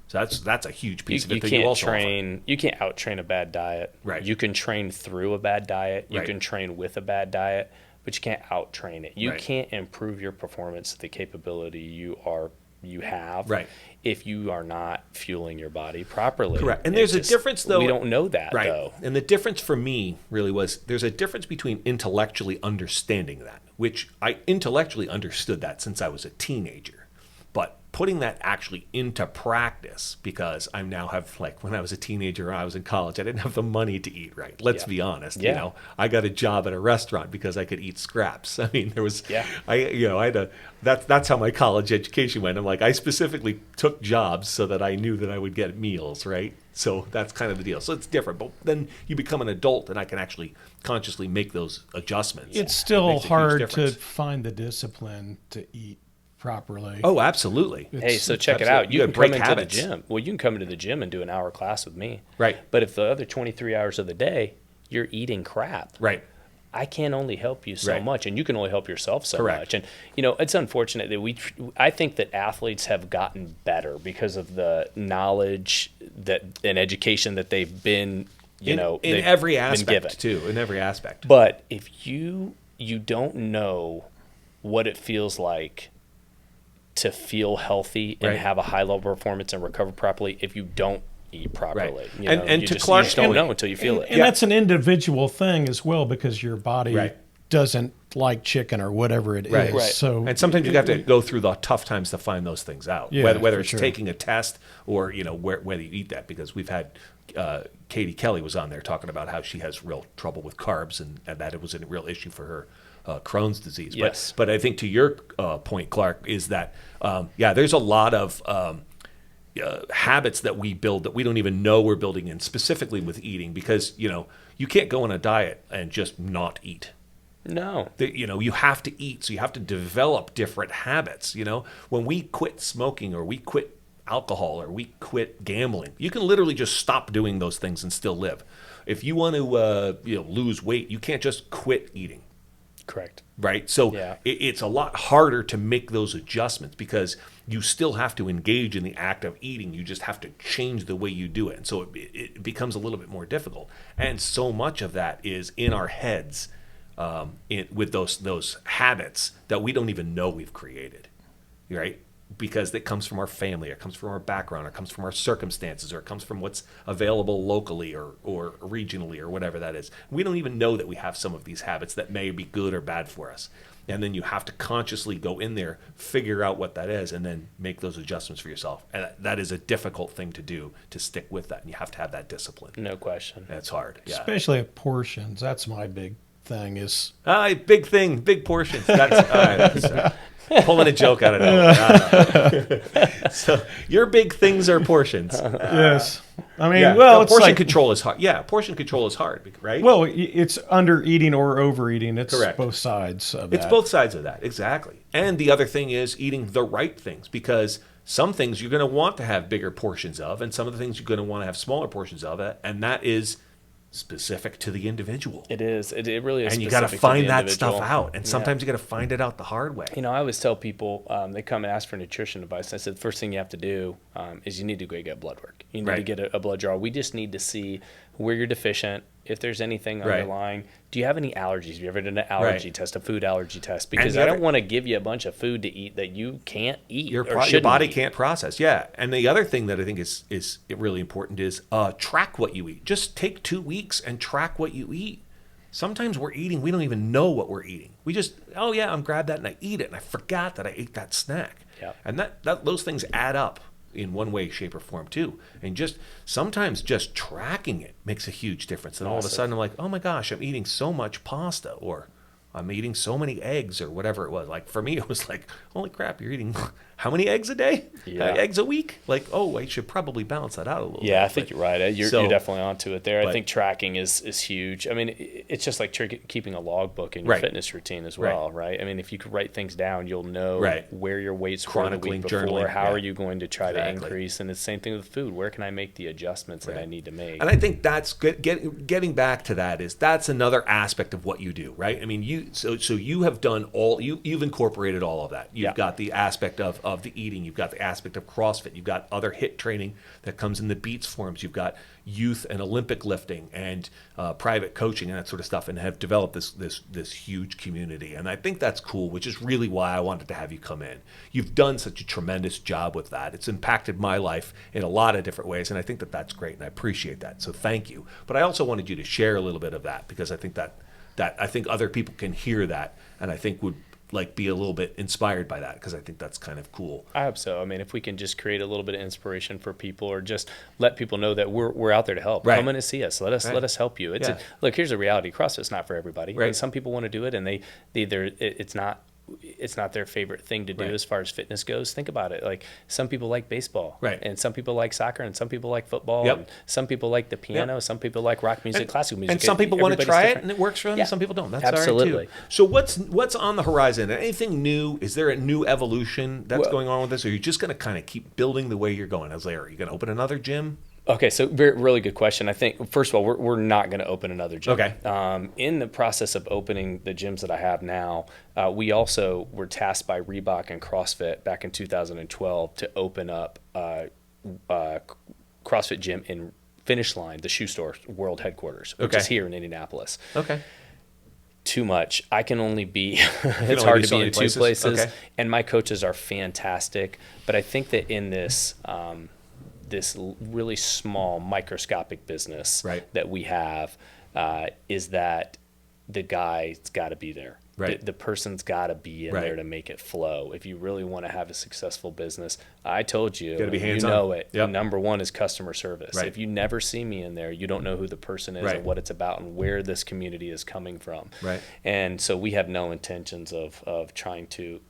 Speaker 2: So that's a huge piece of it
Speaker 1: You
Speaker 2: that
Speaker 1: can't
Speaker 2: you also
Speaker 1: train. You can't out-train a bad diet.
Speaker 2: Right.
Speaker 1: You can train through a bad diet. You
Speaker 2: Right.
Speaker 1: can train with a bad diet, but you can't out-train it. You
Speaker 2: Right.
Speaker 1: can't improve your performance to the capability you have
Speaker 2: Right.
Speaker 1: if you are not fueling your body properly.
Speaker 2: Correct. And there's a difference, though.
Speaker 1: We don't know that,
Speaker 2: Right.
Speaker 1: though.
Speaker 2: And the difference for me really was, there's a difference between intellectually understanding that, which I intellectually understood that since I was a teenager, but putting that actually into practice, because I now have, like, when I was a teenager and I was in college, I didn't have the money to eat right. Let's
Speaker 1: Yeah.
Speaker 2: be honest.
Speaker 1: Yeah.
Speaker 2: I got a job at a restaurant because I could eat scraps. I mean, there was,
Speaker 1: Yeah.
Speaker 2: I had that's how my college education went. I'm like, I specifically took jobs so that I knew that I would get meals, right? So that's kind of the deal. So it's different. But then you become an adult, and I can actually consciously make those adjustments.
Speaker 3: It's
Speaker 2: It
Speaker 3: still
Speaker 2: makes a huge
Speaker 3: hard to
Speaker 2: difference.
Speaker 3: find the discipline to eat properly.
Speaker 2: Oh, absolutely.
Speaker 1: Hey, so check it
Speaker 2: absolutely.
Speaker 1: out.
Speaker 2: You
Speaker 1: You
Speaker 2: gotta
Speaker 1: can come
Speaker 2: break
Speaker 1: into
Speaker 2: habits.
Speaker 1: the gym. Well, you can come into the gym and do an hour class with me.
Speaker 2: Right.
Speaker 1: But if the other 23 hours of the day you're eating crap,
Speaker 2: Right.
Speaker 1: I can only help you so
Speaker 2: Right.
Speaker 1: much, and you can only help yourself so
Speaker 2: Correct.
Speaker 1: much. And it's unfortunate that I think that athletes have gotten better because of the knowledge and education that they've been,
Speaker 2: In
Speaker 1: they've
Speaker 2: every
Speaker 1: been given.
Speaker 2: aspect, too. In every aspect.
Speaker 1: But if you don't know what it feels like to feel healthy and
Speaker 2: Right.
Speaker 1: have a high level of performance and recover properly, if you don't eat properly,
Speaker 2: And
Speaker 1: you
Speaker 2: to
Speaker 1: just,
Speaker 2: Clark's
Speaker 1: you just don't
Speaker 2: point-
Speaker 1: know until you feel it.
Speaker 3: And that's an individual thing as well, because your body
Speaker 2: Right.
Speaker 3: doesn't like chicken or whatever it is.
Speaker 2: Right.
Speaker 1: Right.
Speaker 3: So
Speaker 2: And sometimes you have to go through the tough times to find those things out,
Speaker 3: Yeah,
Speaker 2: whether
Speaker 3: for
Speaker 2: it's
Speaker 3: sure.
Speaker 2: taking a test or whether you eat that. Because we've had Katie Kelly was on there talking about how she has real trouble with carbs, and that it was a real issue for her Crohn's disease.
Speaker 1: Yes.
Speaker 2: But I think to your point, Clark, is that there's a lot of habits that we build that we don't even know we're building in, specifically with eating, because you can't go on a diet and just not eat.
Speaker 1: No.
Speaker 2: You have to eat, so you have to develop different habits. When we quit smoking, or we quit alcohol, or we quit gambling, you can literally just stop doing those things and still live. If you want to lose weight, you can't just quit eating.
Speaker 1: Correct.
Speaker 2: Right? So
Speaker 1: Yeah.
Speaker 2: it's a lot harder to make those adjustments, because you still have to engage in the act of eating. You just have to change the way you do it. And so it becomes a little bit more difficult. And so much of that is in our heads, with those habits that we don't even know we've created. Right? Because it comes from our family, or it comes from our background, or it comes from our circumstances, or it comes from what's available locally or regionally, or whatever that is. We don't even know that we have some of these habits that may be good or bad for us. And then you have to consciously go in there, figure out what that is, and then make those adjustments for yourself. And that is a difficult thing to do, to stick with that. And you have to have that discipline.
Speaker 1: No question.
Speaker 2: That's hard. Yeah.
Speaker 3: Especially at portions. That's my big thing is.
Speaker 2: Big thing, big portions. That's pulling a joke out of nowhere. So your big things are portions.
Speaker 3: Yes. I mean,
Speaker 2: Yeah.
Speaker 3: well,
Speaker 2: No,
Speaker 3: it's
Speaker 2: portion
Speaker 3: like,
Speaker 2: control is hard. Yeah, portion control is hard, right?
Speaker 3: well, it's under eating or overeating. It's
Speaker 2: Correct.
Speaker 3: both sides of
Speaker 2: It's
Speaker 3: that.
Speaker 2: both sides of that, exactly. And the other thing is eating the right things, because some things you're going to want to have bigger portions of, and some of the things you're going to want to have smaller portions of, and that is specific to the individual.
Speaker 1: It is. It really is.
Speaker 2: And you got to
Speaker 1: specific
Speaker 2: find
Speaker 1: the
Speaker 2: that stuff
Speaker 1: individual.
Speaker 2: out, and sometimes you got to find it out the hard way.
Speaker 1: You know, I always tell people, they come and ask for nutrition advice. I said, the first thing you have to do is you need to go get blood work. You need to
Speaker 2: Right.
Speaker 1: get a blood draw. We just need to see where you're deficient, if there's anything
Speaker 2: Right.
Speaker 1: underlying. Do you have any allergies? Have you ever done an allergy
Speaker 2: Right.
Speaker 1: test, a food allergy test? Because
Speaker 2: the
Speaker 1: I
Speaker 2: other-
Speaker 1: don't want to give you a bunch of food to eat that you can't eat
Speaker 2: Your
Speaker 1: or shouldn't
Speaker 2: body
Speaker 1: eat.
Speaker 2: can't process. Yeah. And the other thing that I think is really important is track what you eat. Just take 2 weeks and track what you eat. Sometimes we're eating, we don't even know what we're eating. We just, oh yeah, I'm grab that and I eat it, and I forgot that I ate that snack.
Speaker 1: Yep.
Speaker 2: And that those things add up in one way, shape, or form too. And sometimes just tracking it makes a huge difference. And all of a
Speaker 1: Massive.
Speaker 2: sudden I'm like, oh my gosh, I'm eating so much pasta, or I'm eating so many eggs, or whatever it was. Like for me, it was like, holy crap, you're eating how many eggs a day?
Speaker 1: Yeah.
Speaker 2: Eggs a week? Like, oh, I should probably balance that out a little bit.
Speaker 1: Yeah, I think you're right. You're definitely onto it there. I
Speaker 2: but-
Speaker 1: think tracking is huge. I mean, it's just like keeping a logbook in your
Speaker 2: Right.
Speaker 1: fitness routine as well, right? I mean, if you could write things down, you'll know
Speaker 2: Right.
Speaker 1: where your weights were the
Speaker 2: Chronicling,
Speaker 1: week before.
Speaker 2: journaling,
Speaker 1: How
Speaker 2: yeah.
Speaker 1: are you going to try to
Speaker 2: Exactly.
Speaker 1: increase? And it's the same thing with food. Where can I make the adjustments that I need to make?
Speaker 2: And I think that's good. Getting back to that that's another aspect of what you do, right? I mean, so you have done you've incorporated all of that. You've
Speaker 1: Yeah.
Speaker 2: got the aspect of the eating. You've got the aspect of CrossFit. You've got other HIT training that comes in the Beats forms. You've got youth and Olympic lifting and private coaching and that sort of stuff, and have developed this huge community. And I think that's cool, which is really why I wanted to have you come in. You've done such a tremendous job with that. It's impacted my life in a lot of different ways, and I think that's great, and I appreciate that. So thank you. But I also wanted you to share a little bit of that, because I think that I think other people can hear that, and I think would like be a little bit inspired by that, because I think that's kind of cool.
Speaker 1: I hope so. I mean, if we can just create a little bit of inspiration for people, or just let people know that we're out there to help.
Speaker 2: Right.
Speaker 1: Come in and see us. Let us help you.
Speaker 2: Yeah.
Speaker 1: Look, here's the reality. CrossFit's not for everybody.
Speaker 2: Right.
Speaker 1: I mean, some people want to do it, and they either it's not their favorite thing to do
Speaker 2: Right.
Speaker 1: as far as fitness goes. Think about it. Like, some people like baseball,
Speaker 2: Right.
Speaker 1: and some people like soccer, and some people like football,
Speaker 2: Yep.
Speaker 1: and some people like the piano, some people like rock music, classical music.
Speaker 2: And some people want to
Speaker 1: Everybody's
Speaker 2: try it
Speaker 1: different.
Speaker 2: and it works for them,
Speaker 1: Yeah.
Speaker 2: and some people don't. That's
Speaker 1: Absolutely.
Speaker 2: all right too. So what's on the horizon? Anything new? Is there a new evolution that's going on with this? Or are you just going to kind of keep building the way you're going? I was like, are you going to open another gym?
Speaker 1: Okay, so really good question. I think, first of all, we're not going to open another gym.
Speaker 2: Okay.
Speaker 1: In the process of opening the gyms that I have now, we also were tasked by Reebok and CrossFit back in 2012 to open up CrossFit gym in Finish Line, the shoe store world headquarters, which is here in Indianapolis.
Speaker 2: Okay.
Speaker 1: Too much. I can only be, it's
Speaker 2: only
Speaker 1: hard
Speaker 2: be
Speaker 1: to
Speaker 2: so
Speaker 1: be
Speaker 2: many
Speaker 1: in two
Speaker 2: places?
Speaker 1: places.
Speaker 2: Okay.
Speaker 1: And my coaches are fantastic. But I think that in this really small microscopic business
Speaker 2: Right.
Speaker 1: that we have, is that the guy's got to be there.
Speaker 2: Right.
Speaker 1: The person's got to be in
Speaker 2: Right.
Speaker 1: there to make it flow. If you really want to have a successful business, I told you,
Speaker 2: Gotta be
Speaker 1: you
Speaker 2: hands-on.
Speaker 1: know it.
Speaker 2: Yep.
Speaker 1: Number one is customer service.
Speaker 2: Right.
Speaker 1: If you never see me in there, you don't know who the person is
Speaker 2: Right.
Speaker 1: and what it's about and where this community is coming from.
Speaker 2: Right.
Speaker 1: And so we have no intentions of trying to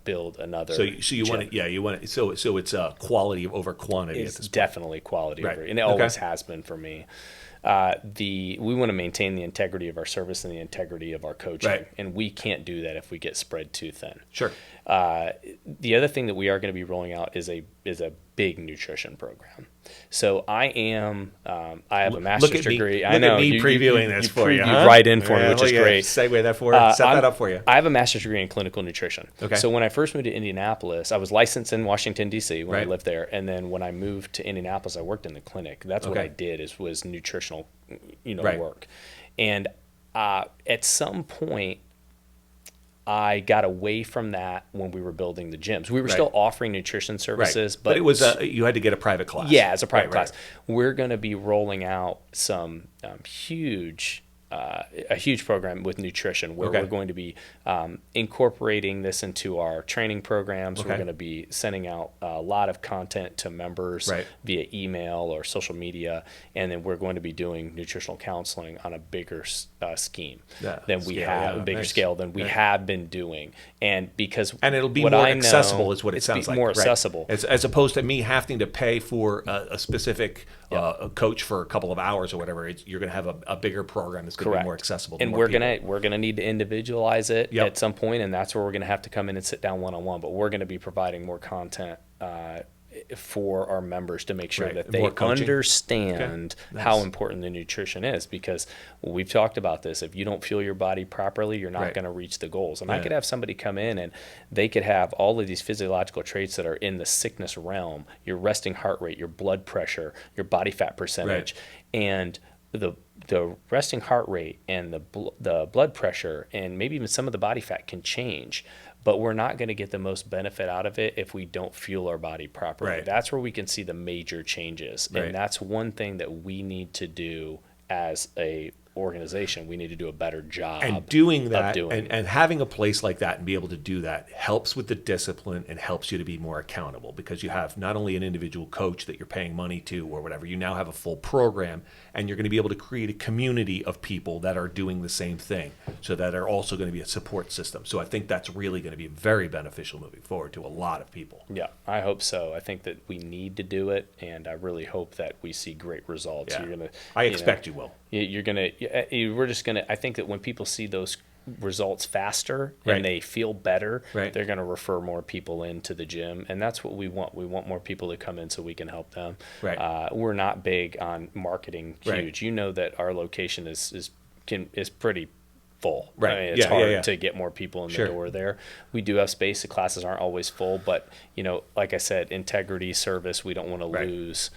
Speaker 1: build another.
Speaker 2: So you want it? Yeah, you want it. So it's quality over quantity.
Speaker 1: It's
Speaker 2: at this point.
Speaker 1: definitely quality
Speaker 2: Right.
Speaker 1: over, and it
Speaker 2: Okay.
Speaker 1: always has been for me. We want to maintain the integrity of our service and the integrity of our coaching,
Speaker 2: Right.
Speaker 1: and we can't do that if we get spread too thin.
Speaker 2: Sure.
Speaker 1: The other thing that we are going to be rolling out is a big nutrition program. So I have a master's degree.
Speaker 2: Look
Speaker 1: I know
Speaker 2: at me previewing this for you.
Speaker 1: previewed
Speaker 2: Huh?
Speaker 1: right in for me,
Speaker 2: Yeah,
Speaker 1: which is
Speaker 2: look at-
Speaker 1: great.
Speaker 2: Segue that for set that up for you.
Speaker 1: I have a master's degree in clinical nutrition.
Speaker 2: Okay.
Speaker 1: So when I first moved to Indianapolis, I was licensed in Washington, D.C. when I
Speaker 2: Right.
Speaker 1: lived there. And then when I moved to Indianapolis, I worked in the clinic. That's what
Speaker 2: Okay.
Speaker 1: I did was nutritional,
Speaker 2: Right.
Speaker 1: work. And at some point, I got away from that when we were building the gyms. We were
Speaker 2: Right.
Speaker 1: still offering nutrition services,
Speaker 2: But it was you had to get a private class.
Speaker 1: yeah, as a private
Speaker 2: Right,
Speaker 1: class.
Speaker 2: right.
Speaker 1: We're going to be rolling out some huge a huge program with nutrition where
Speaker 2: Okay.
Speaker 1: we're going to be incorporating this into our training programs.
Speaker 2: Okay.
Speaker 1: We're going to be sending out a lot of content to members
Speaker 2: Right.
Speaker 1: via email or social media, and then we're going to be doing nutritional counseling on a bigger scheme
Speaker 2: Yeah,
Speaker 1: than we
Speaker 2: scale,
Speaker 1: have,
Speaker 2: yeah,
Speaker 1: a bigger
Speaker 2: nice.
Speaker 1: scale than we have been doing. And because
Speaker 2: And it'll be
Speaker 1: what
Speaker 2: more
Speaker 1: I know,
Speaker 2: accessible, is what it
Speaker 1: it's
Speaker 2: sounds like.
Speaker 1: more
Speaker 2: right?
Speaker 1: accessible.
Speaker 2: As opposed to me having to pay for a specific a coach for a couple of hours or whatever. You're going to have a bigger program that's going to be more accessible. To
Speaker 1: And
Speaker 2: more people.
Speaker 1: we're gonna need to individualize it
Speaker 2: Yep.
Speaker 1: at some point, and that's where we're gonna have to come in and sit down one-on-one. But we're gonna be providing more content for our members to make sure
Speaker 2: Right.
Speaker 1: that
Speaker 2: More
Speaker 1: they
Speaker 2: coaching.
Speaker 1: understand
Speaker 2: Okay.
Speaker 1: how
Speaker 2: Nice.
Speaker 1: important the nutrition is. Because we've talked about this. If you don't fuel your body properly, you're not
Speaker 2: Right.
Speaker 1: going to reach the goals. And I
Speaker 2: Yeah.
Speaker 1: could have somebody come in and they could have all of these physiological traits that are in the sickness realm: your resting heart rate, your blood pressure, your body fat percentage, and the resting heart rate and the blood pressure and maybe even some of the body fat can change, but we're not going to get the most benefit out of it if we don't fuel our body properly.
Speaker 2: Right.
Speaker 1: That's where we can see the major changes.
Speaker 2: Right.
Speaker 1: And that's one thing that we need to do as a organization. We need to do a better job
Speaker 2: And doing that,
Speaker 1: of doing
Speaker 2: and having a place like that and be able to do that helps with the discipline and helps you to be more accountable, because you have not only an individual coach that you're paying money to or whatever, you now have a full program, and you're going to be able to create a community of people that are doing the same thing, so that are also going to be a support system. So I think that's really going to be very beneficial moving forward to a lot of people.
Speaker 1: Yeah, I hope so. I think that we need to do it, and I really hope that we see great results.
Speaker 2: Yeah.
Speaker 1: You're gonna,
Speaker 2: I expect you will.
Speaker 1: You're gonna. We're just gonna. I think that when people see those results faster
Speaker 2: Right.
Speaker 1: and they feel better,
Speaker 2: Right.
Speaker 1: they're gonna refer more people into the gym, and that's what we want. We want more people to come in so we can help them.
Speaker 2: Right.
Speaker 1: We're not big on marketing huge.
Speaker 2: Right.
Speaker 1: You know that our location is pretty full.
Speaker 2: Right.
Speaker 1: I mean, it's
Speaker 2: Yeah,
Speaker 1: hard
Speaker 2: yeah.
Speaker 1: to get more people in
Speaker 2: Sure.
Speaker 1: the door there. We do have space. The classes aren't always full, but like I said, integrity, service, we don't want to
Speaker 2: Right.
Speaker 1: lose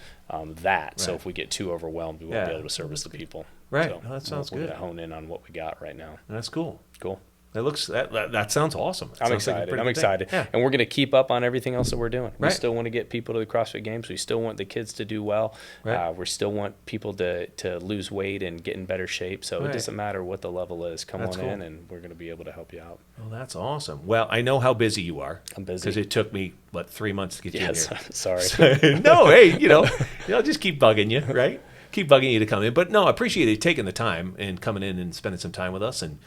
Speaker 1: that. So
Speaker 2: Right.
Speaker 1: if we get too overwhelmed, we won't
Speaker 2: Yeah.
Speaker 1: be able to service the people.
Speaker 2: Right.
Speaker 1: So
Speaker 2: No, that sounds
Speaker 1: we're
Speaker 2: good.
Speaker 1: gonna hone in on what we got right now.
Speaker 2: That's cool.
Speaker 1: Cool.
Speaker 2: That sounds awesome. That
Speaker 1: I'm
Speaker 2: sounds like a
Speaker 1: excited.
Speaker 2: pretty
Speaker 1: I'm
Speaker 2: good thing.
Speaker 1: excited.
Speaker 2: Yeah.
Speaker 1: And we're going to keep up on everything else that we're doing. We
Speaker 2: Right.
Speaker 1: still want to get people to the CrossFit Games. We still want the kids to do well.
Speaker 2: Right.
Speaker 1: We still want people to lose weight and get in better shape. So
Speaker 2: Right.
Speaker 1: it doesn't matter what the level is. Come
Speaker 2: That's
Speaker 1: on
Speaker 2: cool.
Speaker 1: in, and we're going to be able to help you out.
Speaker 2: Well, that's awesome. Well, I know how busy you are.
Speaker 1: I'm busy.
Speaker 2: Because it took me, 3 months to get
Speaker 1: Yes.
Speaker 2: you in
Speaker 1: Sorry.
Speaker 2: here. No, hey, I'll just keep bugging you, right? Keep bugging you to come in. But no, I appreciate you taking the time and coming in and spending some time with us and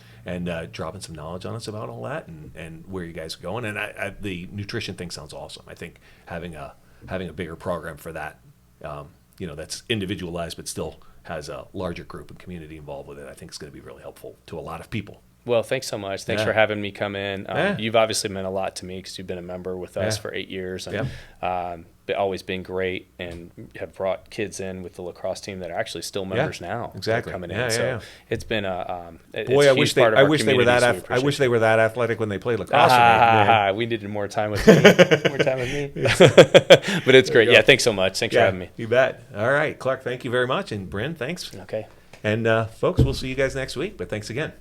Speaker 2: dropping some knowledge on us about all that and where you guys are going. And the nutrition thing sounds awesome. I think having a bigger program for that, that's individualized but still has a larger group and community involved with it, I think is going to be really helpful to a lot of people.
Speaker 1: Well, thanks so much. Thanks
Speaker 2: Yeah.
Speaker 1: for having me come in.
Speaker 2: Yeah.
Speaker 1: You've obviously meant a lot to me because you've been a member with us
Speaker 2: Yeah.
Speaker 1: for 8 years. And always been great, and have brought kids in with the lacrosse team that are actually still members now.
Speaker 2: Exactly.
Speaker 1: Coming
Speaker 2: Yeah,
Speaker 1: in.
Speaker 2: yeah,
Speaker 1: so
Speaker 2: yeah.
Speaker 1: it's been it's
Speaker 2: Boy,
Speaker 1: a
Speaker 2: I
Speaker 1: huge
Speaker 2: wish
Speaker 1: part of our
Speaker 2: they were
Speaker 1: community,
Speaker 2: that.
Speaker 1: so we
Speaker 2: I wish
Speaker 1: appreciate
Speaker 2: they were that athletic when they played lacrosse. Man.
Speaker 1: We needed more time with me. More time with me. But it's great. Yeah, thanks so much. Thanks for having me.
Speaker 2: You bet. All right, Clark, thank you very much. And Bryn, thanks.
Speaker 1: Okay.
Speaker 2: And folks, we'll see you guys next week. But thanks again.